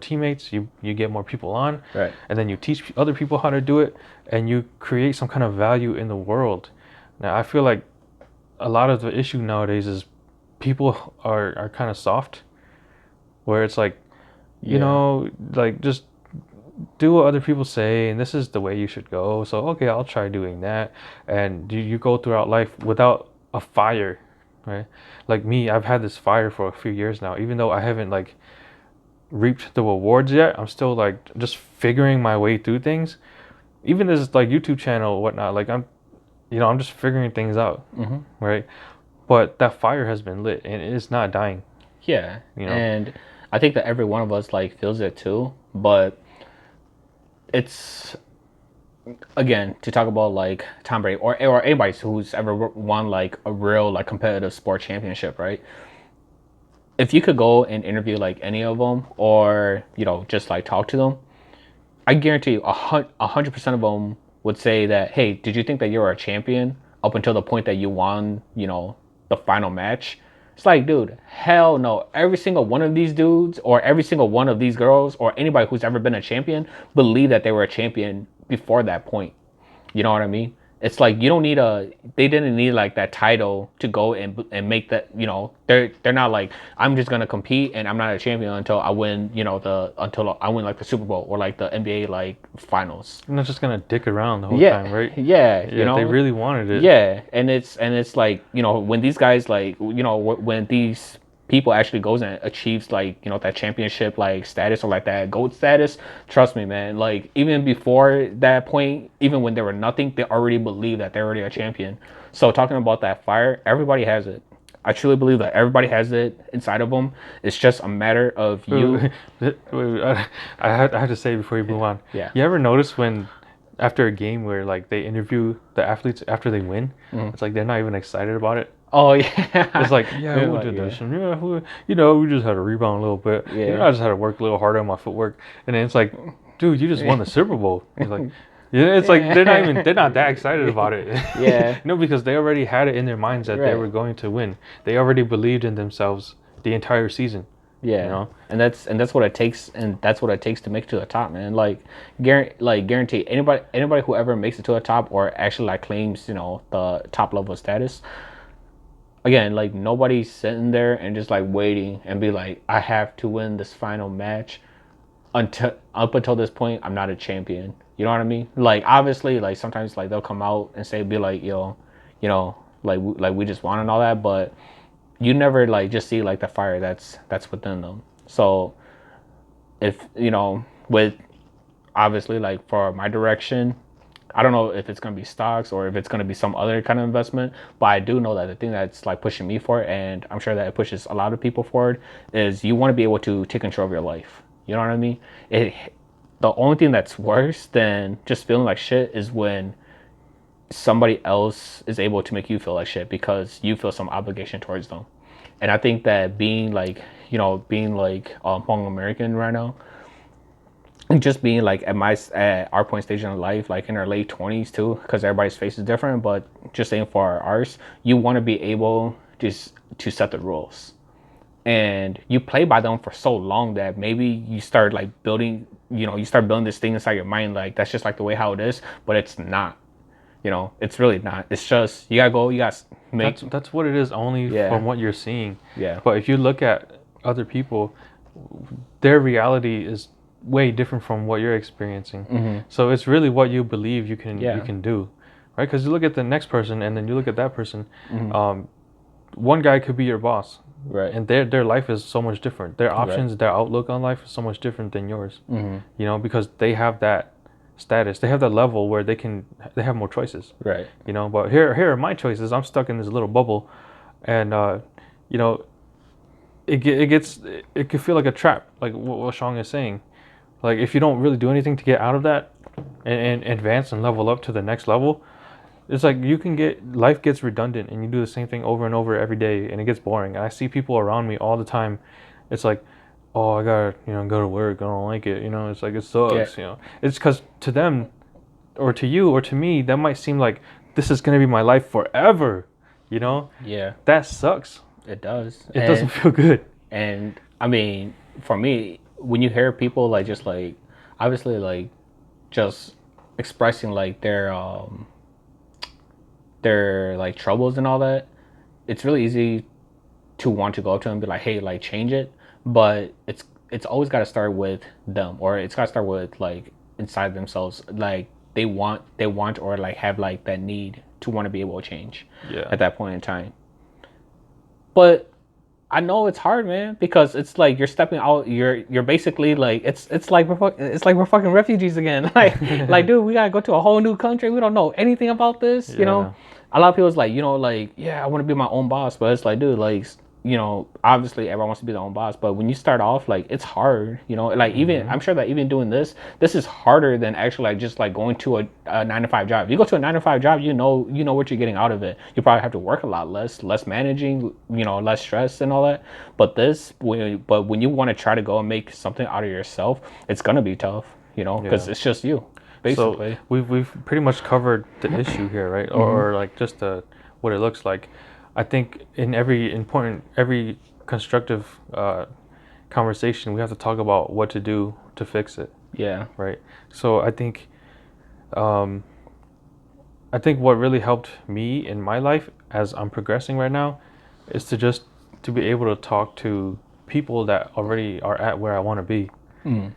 teammates. You get more people on, Right. and then you teach other people how to do it, and you create some kind of value in the world. Now, I feel like a lot of the issue nowadays is people are kind of soft, where it's like, you know, like just do what other people say, and this is the way you should go. So okay, I'll try doing that, and you go throughout life without a fire, right? Like me, I've had this fire for a few years now, even though I haven't like reaped the rewards yet. I'm still like just figuring my way through things. Even this like YouTube channel or whatnot, like I'm just figuring things out, Mm-hmm. right? But that fire has been lit and it's not dying. Yeah. You know? And I think that every one of us like feels it too, but it's, again, to talk about like Tom Brady or anybody who's ever won like a real like competitive sport championship, right? If you could go and interview like any of them, or just like talk to them, I guarantee you 100% of them would say that, hey, did you think that you were a champion up until the point that you won, the final match? It's like, dude, hell no. Every single one of these dudes or every single one of these girls or anybody who's ever been a champion believe that they were a champion before that point. You know what I mean? It's like you don't need they didn't need like that title to go and make that, they're not like, I'm just gonna compete and I'm not a champion until I win, until I win like the Super Bowl or like the NBA like finals. I'm not just gonna dick around the whole Yeah, time, right? yeah, Yeah, they really wanted it. Yeah, and it's like, when these guys like, when these people actually goes and achieves like, that championship like status or like that GOAT status, trust me, man, like even before that point, even when they were nothing, they already believe that they're already a champion. So talking about that fire, everybody has it. I truly believe that everybody has it inside of them. It's just a matter of you. I have to say before you move on. Yeah. You ever notice when after a game where like they interview the athletes after they win, it's like they're not even excited about it. Oh yeah. It's like, yeah, we like, did yeah. this, and yeah, we just had to rebound a little bit. Yeah. I just had to work a little harder on my footwork, and then it's like, dude, you just won the Super Bowl. It's like, yeah, it's like they're not that excited about it. Yeah. Because they already had it in their minds that they were going to win. They already believed in themselves the entire season. Yeah, and that's what it takes, and that's what it takes to make it to the top, man. Like, guarantee anybody who ever makes it to the top or actually like claims, the top level status. Again, like nobody's sitting there and just like waiting and be like, I have to win this final match. Up until this point, I'm not a champion. You know what I mean? Like obviously, like sometimes like they'll come out and say, be like, like we just won and all that, but you never like just see like the fire that's within them. So if with obviously like for my direction, I don't know if it's gonna be stocks or if it's gonna be some other kind of investment, but I do know that the thing that's like pushing me forward, and I'm sure that it pushes a lot of people forward, is you want to be able to take control of your life. You know what I mean? The only thing that's worse than just feeling like shit is when somebody else is able to make you feel like shit because you feel some obligation towards them. And I think that being like Hmong American right now, and just being like at our point stage in life, like in our late 20s too, because everybody's face is different, but just saying for ours, you want to be able just to set the rules. And you play by them for so long that maybe you start like building, you start building this thing inside your mind, like that's just like the way how it is, but it's not. It's really not. It's just you gotta make. That's what it is, only from what you're seeing. Yeah. But if you look at other people, their reality is way different from what you're experiencing. Mm-hmm. So it's really what you believe you can do, right? Because you look at the next person and then you look at that person. Mm-hmm. one guy could be your boss, Right. and their life is so much different. Their options, their outlook on life is so much different than yours. Mm-hmm. You know, because they have that status, they have that level where they have more choices. Right. You know, but here are my choices. I'm stuck in this little bubble, and you know, it could feel like a trap, like what Shang is saying. Like if you don't really do anything to get out of that and advance and level up to the next level, it's like life gets redundant and you do the same thing over and over every day and it gets boring. And I see people around me all the time. It's like, oh, I gotta, go to work. I don't like it. It's like, it sucks. It's because to them or to you or to me, that might seem like this is going to be my life forever. Yeah. That sucks. It does. It doesn't feel good. And I mean, for me, when you hear people like just like obviously like just expressing like their like troubles and all that, it's really easy to want to go up to them and be like, hey, like change it. But it's always got to start with them, or it's got to start with like inside themselves. Like they want or like have like that need to want to be able to change at that point in time. But I know it's hard, man, because it's like you're stepping out. You're basically like it's like we're fucking refugees again. like dude, we gotta go to a whole new country. We don't know anything about this. You know, a lot of people's like like yeah, I want to be my own boss, but it's like dude, like obviously everyone wants to be their own boss, but when you start off, like it's hard. Like even I'm sure that even doing this is harder than actually like just like going to a 9-to-5 job. If you go to a 9-to-5 job, you know what you're getting out of it. You probably have to work a lot less managing, less stress and all that. But when you want to try to go and make something out of yourself, it's gonna be tough, because it's just you, basically. So we've pretty much covered the issue here, right? Or like just what it looks like. I think in every constructive conversation, we have to talk about what to do to fix it. Yeah. Right. So I think what really helped me in my life as I'm progressing right now is to be able to talk to people that already are at where I want to be. Mm.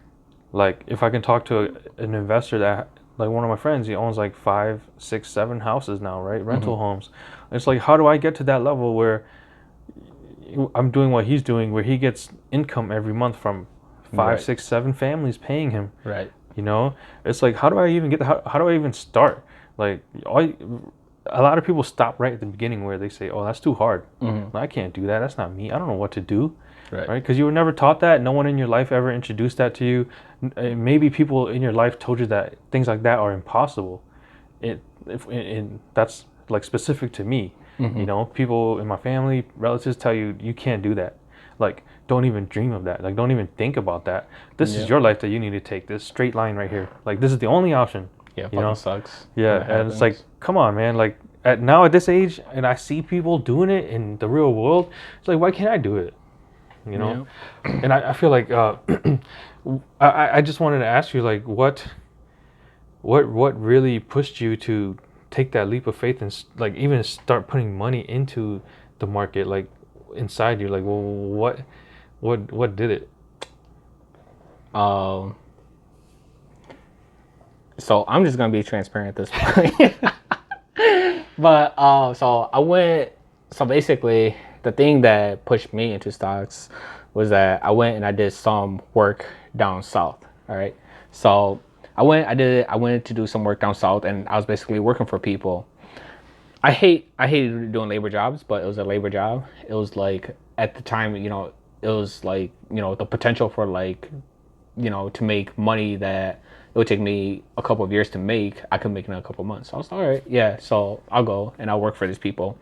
Like if I can talk to an investor that, like one of my friends, he owns like 5, 6, 7 houses now, right? Rental homes. It's like, how do I get to that level where I'm doing what he's doing, where he gets income every month from 5, 6, 7 families paying him? Right. It's like, how do I even how do I even start? Like, a lot of people stop right at the beginning where they say, oh, that's too hard. I can't do that. That's not me. I don't know what to do. Right? Because you were never taught that. No one in your life ever introduced that to you. Maybe people in your life told you that things like that are impossible. That's like specific to me. People in my family, relatives tell you can't do that. Like, don't even dream of that. Like, don't even think about that. This is your life that you need to take. This straight line right here. Like, this is the only option. Yeah, fucking sucks. Yeah, and it's like, come on, man. Like, at this age, and I see people doing it in the real world. It's like, why can't I do it? And I feel like I just wanted to ask you, like, what really pushed you to take that leap of faith and like even start putting money into the market, like inside you? Like, well, what did it? So I'm just gonna be transparent at this point. But so basically the thing that pushed me into stocks was that I went and I did some work down south. All right. So I went to do some work down south, and I was basically working for people. I hated doing labor jobs, but it was a labor job. It was like at the time, it was like, the potential for like, to make money that it would take me a couple of years to make, I could make in a couple of months. So I was like, all right, yeah, so I'll go and I'll work for these people.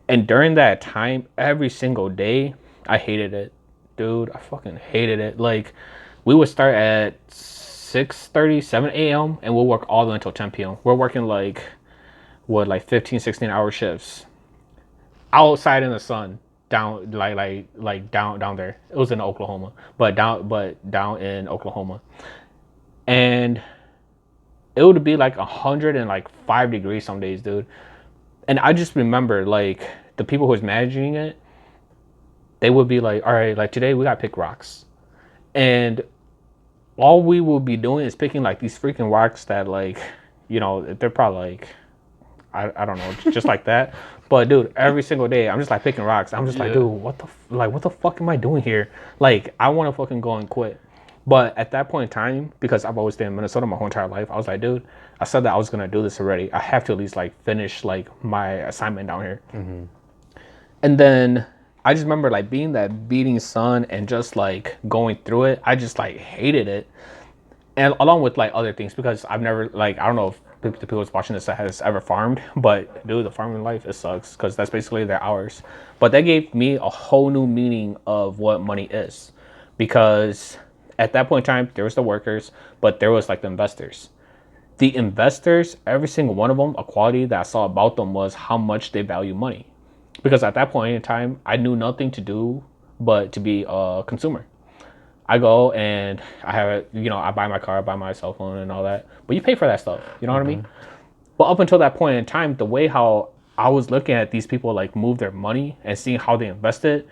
And during that time, every single day, I hated it. Dude, I fucking hated it. Like, we would start at 6:30, 7 a.m. and we'll work all the way until 10 p.m. We're working like 15, 16-hour shifts outside in the sun, down down there. It was in Oklahoma, but down in Oklahoma. And it would be like 105 degrees some days, dude. And I just remember, like, the people who was managing it, they would be like, all right, like, today we got to pick rocks. And all we will be doing is picking, like, these freaking rocks that, like, they're probably, like, I don't know, just like that. But dude, every single day I'm just like picking rocks. I'm just like, Yeah. dude, what the fuck am I doing here? Like, I want to fucking go and quit. But at that point in time, because I've always stayed in Minnesota my whole entire life, I was like, dude, I said that I was gonna do this already. I have to at least like finish like my assignment down here. And then I just remember like being that beating sun and just like going through it. I just like hated it, and along with like other things because I've never like I don't know if the people that's watching this that has ever farmed, but dude, the farming life it sucks because that's basically their hours. But that gave me a whole new meaning of what money is, because at that point in time there was the workers, but there was like the investors. The investors, every single one of them, a quality that I saw about them was how much they value money. Because at that point in time, I knew nothing to do but to be a consumer. I go and I have, I buy my car, I buy my cell phone and all that. But you pay for that stuff, you know what I mean? But up until that point in time, the way how I was looking at these people like move their money and seeing how they invested,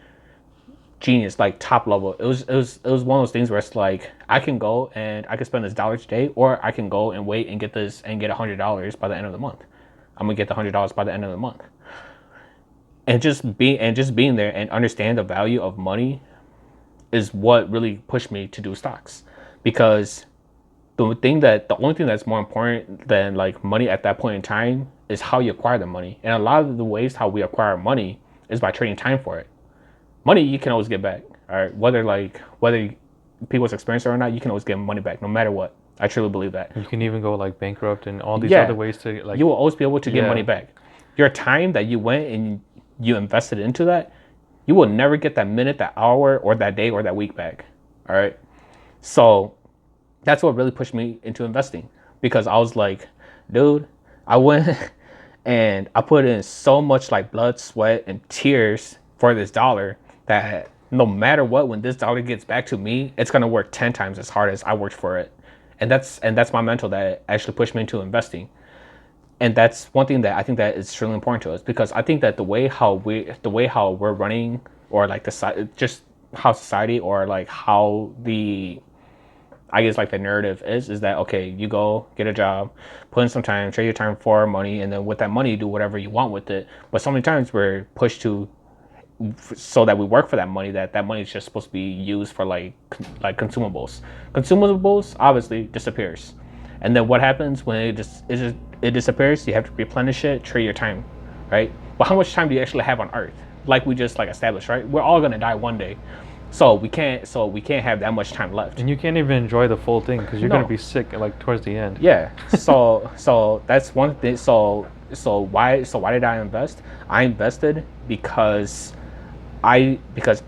genius, like top level. It was one of those things where it's like I can go and I can spend this dollar today, or I can go and wait and get this and get $100 by the end of the month. I'm gonna get the $100 by the end of the month. And just being there and understand the value of money is what really pushed me to do stocks, because the only thing that's more important than like money at that point in time is how you acquire the money. And a lot of the ways how we acquire money is by trading time for it. Money you can always get back. All right, whether people's experience or not, you can always get money back no matter what. I truly believe that. You can even go like bankrupt and all these Yeah. other ways to like. You will always be able to get Yeah. money back. Your time that you went and you invested into that, you will never get that minute, that hour, or that day, or that week back. All right. So that's what really pushed me into investing, because I was like, dude, I went and I put in so much like blood, sweat, and tears for this dollar that no matter what, when this dollar gets back to me, it's gonna work 10 times as hard as I worked for it. And that's my mental that actually pushed me into investing. And that's one thing that I think that is really important to us, because I think that the way how we're running, or like just how society, or like how I guess like the narrative is that, okay, you go get a job, put in some time, trade your time for money, and then with that money you do whatever you want with it. But so many times we're pushed to, so that we work for that money, that money is just supposed to be used for like consumables. Consumables obviously disappears, and then what happens when it disappears? You have to replenish it, trade your time, right? But how much time do you actually have on Earth? Like we just like established, right? We're all gonna die one day, so we can't have that much time left. And you can't even enjoy the full thing because you're No. gonna be sick like towards the end. Yeah. So that's one thing. So why did I invest? I invested because I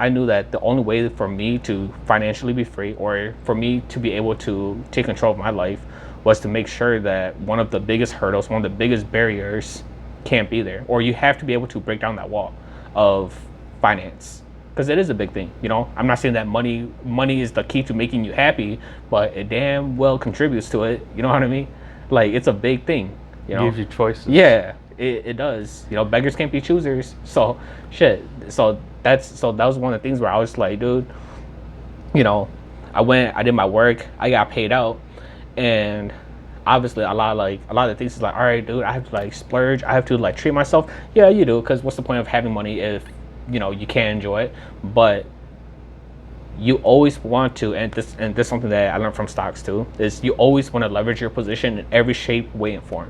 knew that the only way for me to financially be free, or for me to be able to take control of my life, was to make sure that one of the biggest hurdles, one of the biggest barriers can't be there, or you have to be able to break down that wall of finance, because it is a big thing. I'm not saying that money is the key to making you happy, but it damn well contributes to it. You know what I mean? Like, it's a big thing. Gives you choices. Yeah, it does. Beggars can't be choosers. So shit. So that was one of the things where I was like, dude, I did my work, I got paid out, and obviously a lot of the things is like, all right, dude, I have to like splurge, I have to like treat myself. Yeah, you do, because what's the point of having money if you can't enjoy it? But you always want to, and this is something that I learned from stocks too, is you always want to leverage your position in every shape, way, and form.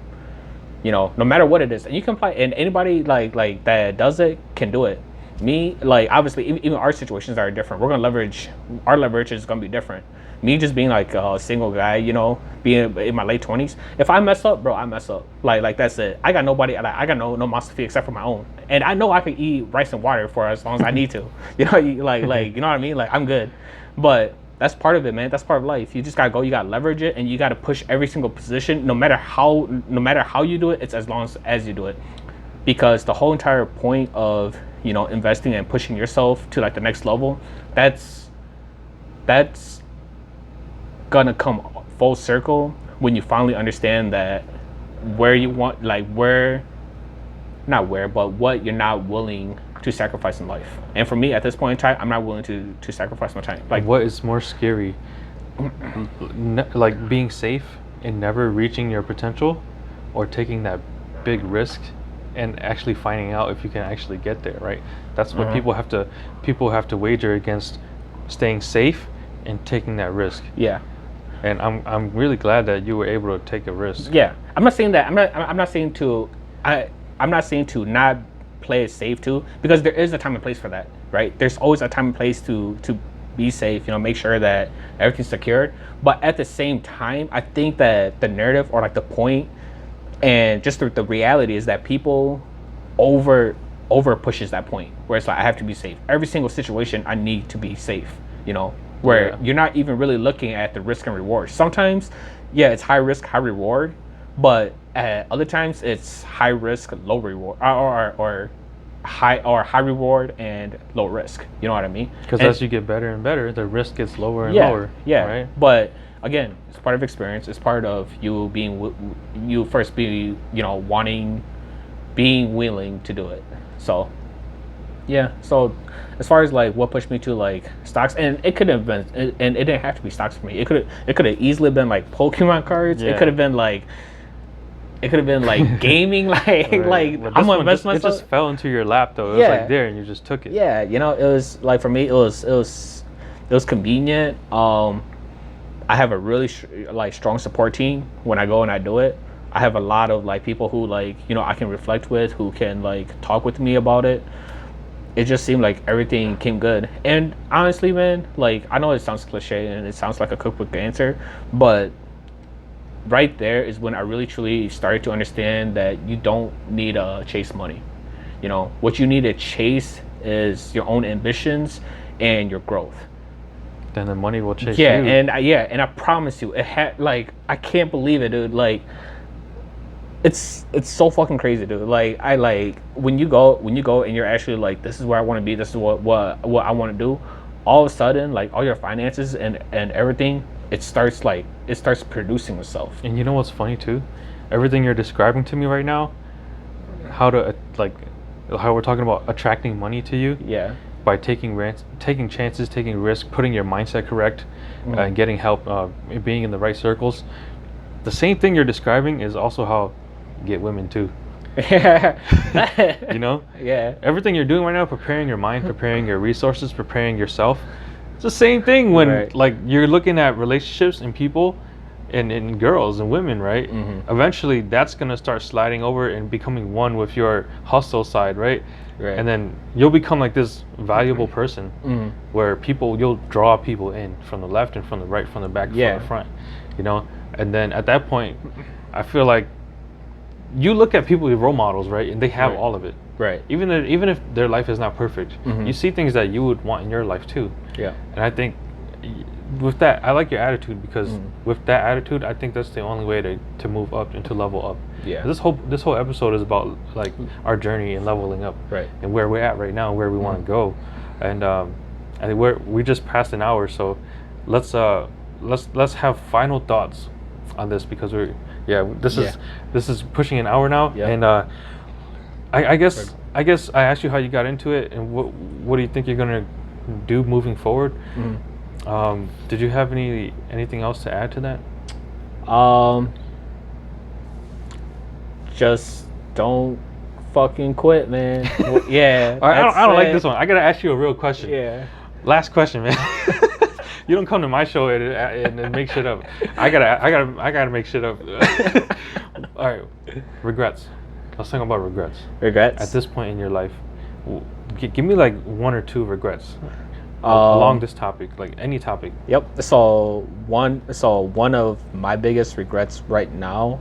No matter what it is, and you can apply, and anybody like that does it can do it. Me, like, obviously, even our situations are different. We're gonna our leverage is gonna be different. Me just being like a single guy, being in my late 20s. If I mess up, bro, I mess up. Like that's it. I got nobody. I got no mouth except for my own, and I know I can eat rice and water for as long as I need to. You know what I mean? Like, I'm good, but that's part of it, man. That's part of life. You just gotta go. You gotta leverage it, and you gotta push every single position, no matter how you do it. It's as long as you do it, because the whole entire point of investing and pushing yourself to like the next level, that's gonna come full circle when you finally understand that where you want, like what you're not willing to sacrifice in life. And for me at this point in time, I'm not willing to sacrifice my time. Like, what is more scary, like being safe and never reaching your potential, or taking that big risk and actually finding out if you can actually get there, right? That's what people have to wager against, staying safe and taking that risk. Yeah. And I'm really glad that you were able to take a risk. Yeah. I'm not saying that. I'm not saying to. I'm not saying to not play it safe too, because there is a time and place for that, right? There's always a time and place to be safe. You know, make sure that everything's secured. But at the same time, I think that the narrative, or like the point, and just the reality is that people over pushes that point where it's like, I have to be safe. Every single situation, I need to be safe. You know, where you're not even really looking at the risk and reward. Sometimes, yeah, it's high risk, high reward, but at other times it's high risk, low reward, or high reward and low risk. You know what I mean? Because as you get better and better, the risk gets lower and lower. Yeah. Right. But again, it's part of experience. It's part of you being willing to do it. So yeah. So as far as like what pushed me to like stocks, and it could have been, and it didn't have to be stocks for me. It could have easily been like Pokemon cards. Yeah. It could have been like gaming. Like Well, I'm gonna invest it myself. just fell into your lap though. It was like there and you just took it. Yeah, you know, it was like, for me, it was convenient. I have a really strong support team when I go and I do it. I have a lot of like people who like, you know, I can reflect with, who can like talk with me about it. It just seemed like everything came good. And honestly, man, like, I know it sounds cliche and it sounds like a cookbook answer, but right there is when I really truly started to understand that you don't need to chase money. You know, what you need to chase is your own ambitions and your growth. Then the money will chase Yeah, you. and I promise you, it had like, I can't believe it, dude. Like, it's so fucking crazy, dude. Like, when you go and you're actually like, this is where I want to be, this is what I want to do. All of a sudden, like, all your finances and everything, it starts producing itself. And you know what's funny too? Everything you're describing to me right now, how we're talking about attracting money to you. Yeah. By taking chances, taking risks, putting your mindset correct, and getting help, being in the right circles. The same thing you're describing is also how you get women too. You know? Yeah. Everything you're doing right now, preparing your mind, preparing your resources, preparing yourself. It's the same thing when like you're looking at relationships and people and girls and women, right? Eventually that's gonna start sliding over and becoming one with your hustle side, right? And then you'll become like this valuable person where you'll draw people in from the left and from the right, from the back, from the front, you know? And then at that point, I feel like you look at people with role models, right? And they have all of it. Right. Even if their life is not perfect, you see things that you would want in your life too. Yeah. And I think with that, I like your attitude, because with that attitude, I think that's the only way to move up and to level up. Yeah. This whole episode is about like our journey and leveling up, right? And where we're at right now, and where we want to go. And I think we just passed an hour, so let's have final thoughts on this, because this is pushing an hour now. And I guess I asked you how you got into it, and what do you think you're gonna do moving forward. Did you have anything else to add to that? Just don't fucking quit, man. Yeah. All right, I don't like this one. I gotta ask you a real question. Yeah. Last question, man. You don't come to my show and make shit up. I gotta make shit up. All right, regrets. Let's talk about regrets. Regrets? At this point in your life, give me like one or two regrets along this topic, like any topic. Yep. So one of my biggest regrets right now,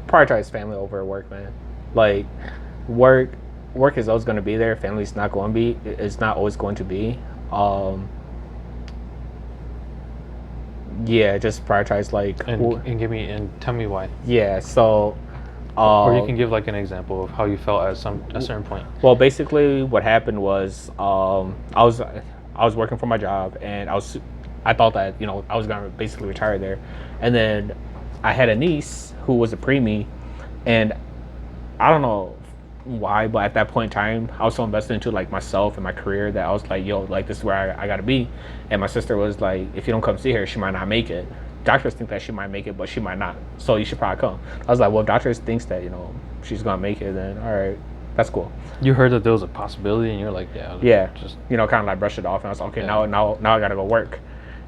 prioritize family over work, man. Like, work is always going to be there. Family's not going to be. It's not always going to be. Yeah, just prioritize and tell me why. Yeah. So. Or you can give like an example of how you felt at a certain point. Well, basically, what happened was I was working for my job, and I thought that, you know, I was gonna basically retire there, and then I had a niece who was a preemie, and I don't know why, but at that point in time, I was so invested into like myself and my career that I was like, yo, like, this is where I gotta be. And my sister was like, if you don't come see her, she might not make it. doctors think that she might make it, but she might not. So you should probably come. I was like, well, if doctors thinks that, she's gonna make it, then all right, that's cool. You heard that there was a possibility, and you're like, yeah, Yeah, just kind of like brush it off, and I was like, okay, Yeah. now I gotta go work,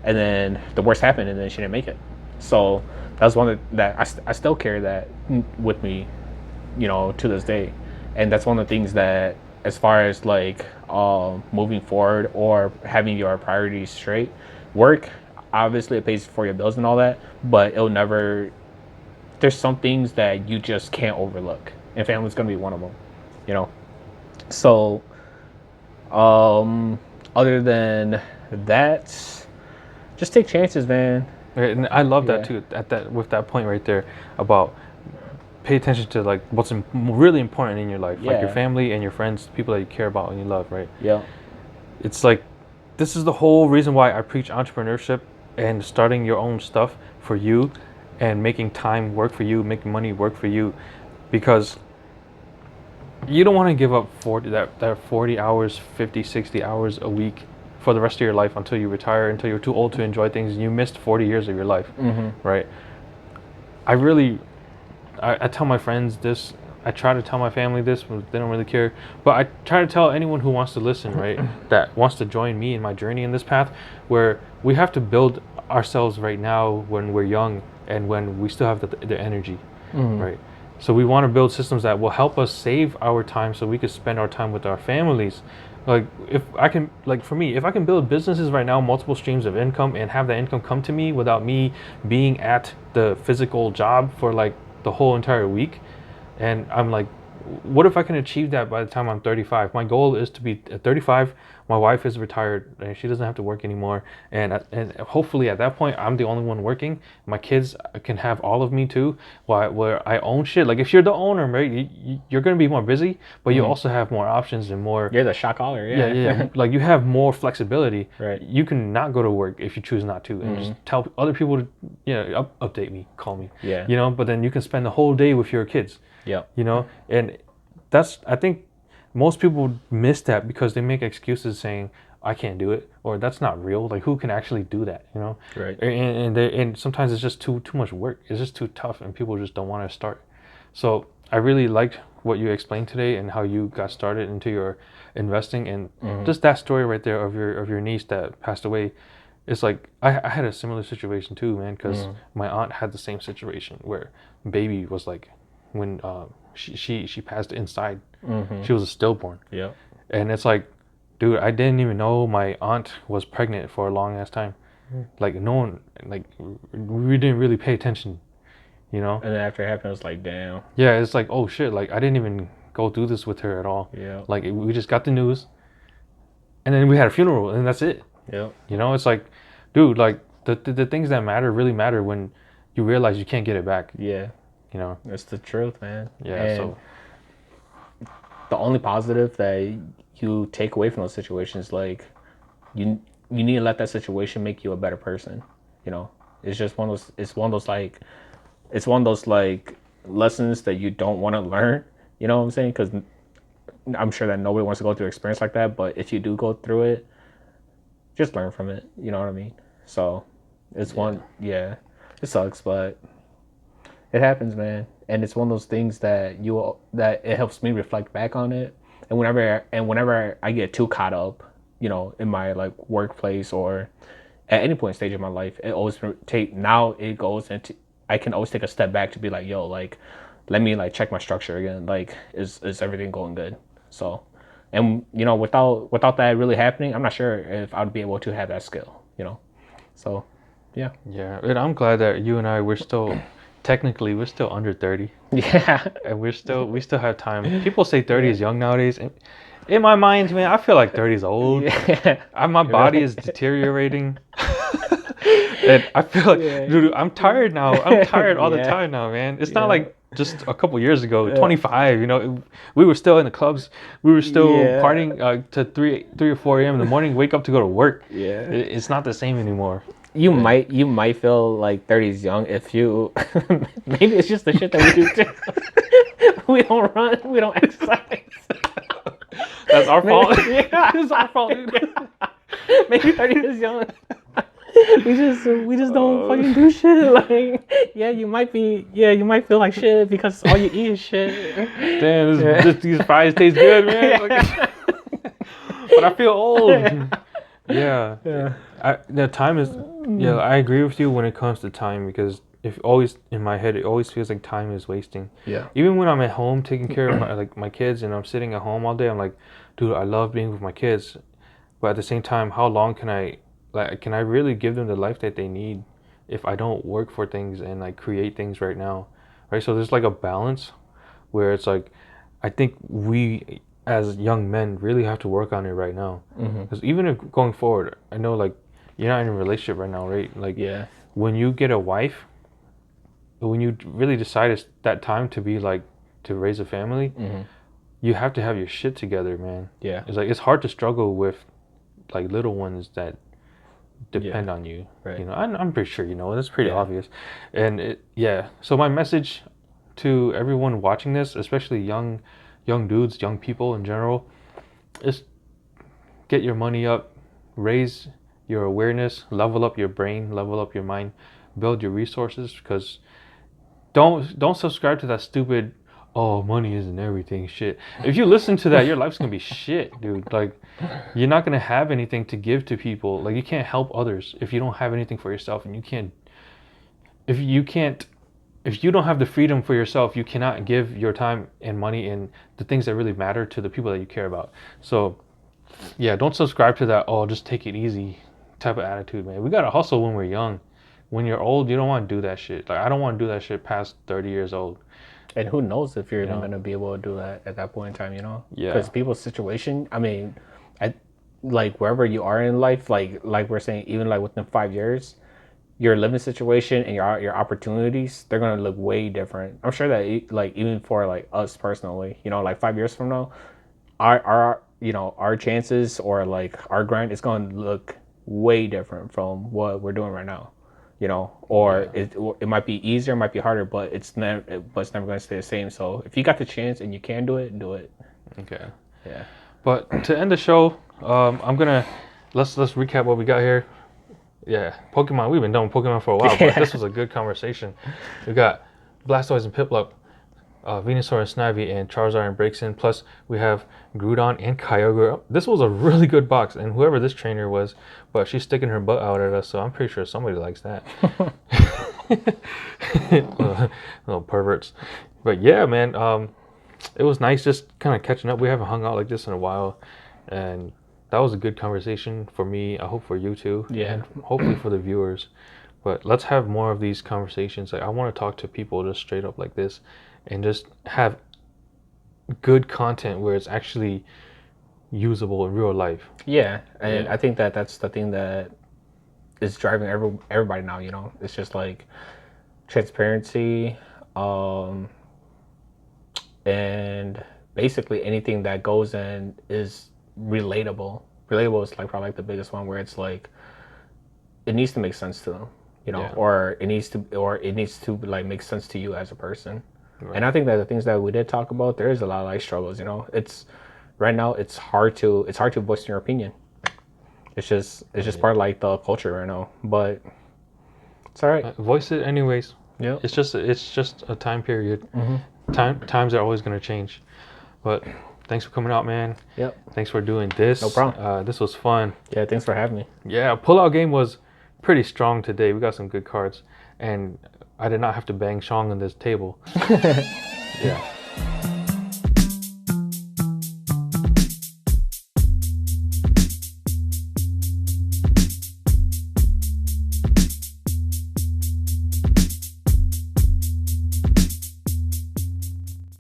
and then the worst happened, and then she didn't make it. So that's one that I still carry that with me, to this day, and that's one of the things that, as far as like moving forward or having your priorities straight, work obviously it pays for your bills and all that, but it'll never. There's some things that you just can't overlook, and family's gonna be one of them. So, other than that, just take chances, man. Right, and I love that Yeah. too. With that point right there about pay attention to like what's really important in your life, like your Yeah. family and your friends, people that you care about and you love, right? Yeah. It's like this is the whole reason why I preach entrepreneurship and starting your own stuff for you and making time work for you, making money work for you, because you don't want to give up 40 hours, 50, 60 hours a week for the rest of your life until you retire, until you're too old to enjoy things. You missed 40 years of your life, right? I tell my friends this. I try to tell my family this, but they don't really care. But I try to tell anyone who wants to listen, right, that wants to join me in my journey in this path, where we have to build ourselves right now when we're young and when we still have the energy, right? So we want to build systems that will help us save our time so we can spend our time with our families. Like if I can, like for me, if I can build businesses right now, multiple streams of income, and have that income come to me without me being at the physical job for like the whole entire week, and I'm like, what if I can achieve that by the time I'm 35? My goal is to be at 35. My wife is retired and she doesn't have to work anymore. And hopefully at that point, I'm the only one working. My kids can have all of me too, where I own shit. Like if you're the owner, right, you're going to be more busy, but you also have more options and more. You're the shot caller, Yeah. Like you have more flexibility. Right. You can not go to work if you choose not to, and just tell other people to, update me, call me. Yeah. But then you can spend the whole day with your kids. Yep. And I think most people miss that because they make excuses saying I can't do it, or that's not real. Like who can actually do that, Right. And sometimes it's just too much work. It's just too tough, and people just don't want to start. So I really liked what you explained today and how you got started into your investing, and just that story right there of your niece that passed away. It's like I had a similar situation too, man, because my aunt had the same situation where baby was like, when she passed inside, she was a stillborn. Yep. And it's like, dude, I didn't even know my aunt was pregnant for a long ass time. Like no one, like we didn't really pay attention, And then after it happened, it was like, damn. Yeah, it's like, oh shit, like I didn't even go through this with her at all. Yeah. Like we just got the news, and then we had a funeral, and that's it. Yep. It's like, dude, like the things that matter really matter when you realize you can't get it back. Yeah. It's the truth, man. Yeah. And So the only positive that you take away from those situations, like you need to let that situation make you a better person. It's just one of those. It's one of those like lessons that you don't want to learn. You know what I'm saying? Because I'm sure that nobody wants to go through an experience like that. But if you do go through it, just learn from it. You know what I mean? So it's one. Yeah, it sucks, but it happens, man. And it's one of those things that it helps me reflect back on it. And whenever I get too caught up, in my like workplace or at any point stage of my life, it always I can always take a step back to be like, yo, like, let me like check my structure again. Like, is everything going good? So, and without that really happening, I'm not sure if I'd be able to have that skill. So, yeah. yeah, and I'm glad that you and I we're still under 30. Yeah. And we still have time. People say 30 is young nowadays. In my mind, man, I feel like 30 is old. Yeah. My body is deteriorating. And I feel like, dude, I'm tired now. I'm tired all the time now, man. It's not like just a couple years ago, 25, we were still in the clubs. We were still partying to 3 or 4 a.m. in the morning, wake up to go to work. Yeah. It's not the same anymore. You might feel like 30 is young if you maybe it's just the shit that we do too. We don't run, we don't exercise. That's our fault. Yeah. It's our fault, dude. Maybe 30 is young. we just don't fucking do shit. Like, you might feel like shit because all you eat is shit. Damn, these fries taste good, man. Like, but I feel old. Yeah. The time is. Yeah, I agree with you when it comes to time because if always in my head, it always feels like time is wasting. Yeah. Even when I'm at home taking care of my kids and I'm sitting at home all day, I'm like, dude, I love being with my kids, but at the same time, how long can I really give them the life that they need if I don't work for things and like create things right now, right? So there's like a balance where it's like, I think we as young men really have to work on it right now because even if going forward, I know like you're not in a relationship right now, right? Like when you get a wife, when you really decide it's that time to be like to raise a family, you have to have your shit together, man. Yeah. It's like it's hard to struggle with like little ones that depend on you. Right. You know, I'm pretty sure you know that's pretty obvious. And so my message to everyone watching this, especially young dudes, young people in general, is get your money up, raise your awareness, level up your brain, level up your mind, build your resources because don't subscribe to that stupid money isn't everything shit. If you listen to that, your life's gonna be shit, dude. Like you're not gonna have anything to give to people. Like you can't help others if you don't have anything for yourself, and if you don't have the freedom for yourself, you cannot give your time and money and the things that really matter to the people that you care about. So don't subscribe to that just take it easy type of attitude, man. We gotta hustle when we're young. When you're old, you don't want to do that shit. Like I don't want to do that shit past 30 years old. And who knows if you're even gonna be able to do that at that point in time, Yeah. Because people's situation, I mean, like wherever you are in life, like we're saying, even like within 5 years, your living situation and your opportunities, they're gonna look way different. I'm sure that like even for like us personally, like 5 years from now, our chances or like our grind is gonna look way different from what we're doing right now. Or it might be easier, it might be harder, but it's never going to stay the same. So if you got the chance and you can do it, do it. Okay. Yeah. But to end the show, let's recap what we got here. Yeah, Pokemon. We've been doing Pokemon for a while, but this was a good conversation. We got Blastoise and Piplup, Venusaur and Snivy, and Charizard and Braixen. Plus, we have Groudon and Kyogre. This was a really good box, and whoever this trainer was, but she's sticking her butt out at us, so I'm pretty sure somebody likes that. Little perverts. But yeah, man, it was nice just kind of catching up. We haven't hung out like this in a while, and that was a good conversation for me. I hope for you too. Yeah. And hopefully for the viewers. But let's have more of these conversations. Like I want to talk to people just straight up like this and just have good content where it's actually usable in real life. Yeah. And I think that that's the thing that is driving everybody now, It's just like transparency, and basically anything that goes in is relatable. Relatable is like probably like the biggest one where it's like it needs to make sense to them, or it needs to like make sense to you as a person. Right. And I think that the things that we did talk about, there is a lot of life struggles. It's right now it's hard to voice your opinion. It's just part of like the culture right now, but it's all right. Voice it anyways. Yeah. It's just a time period. Times are always gonna change, but thanks for coming out, man. Yep. Thanks for doing this. No problem. This was fun. Yeah, thanks for having me. Yeah, pull-out game was pretty strong today. We got some good cards, and I did not have to bang Shong on this table. Yeah.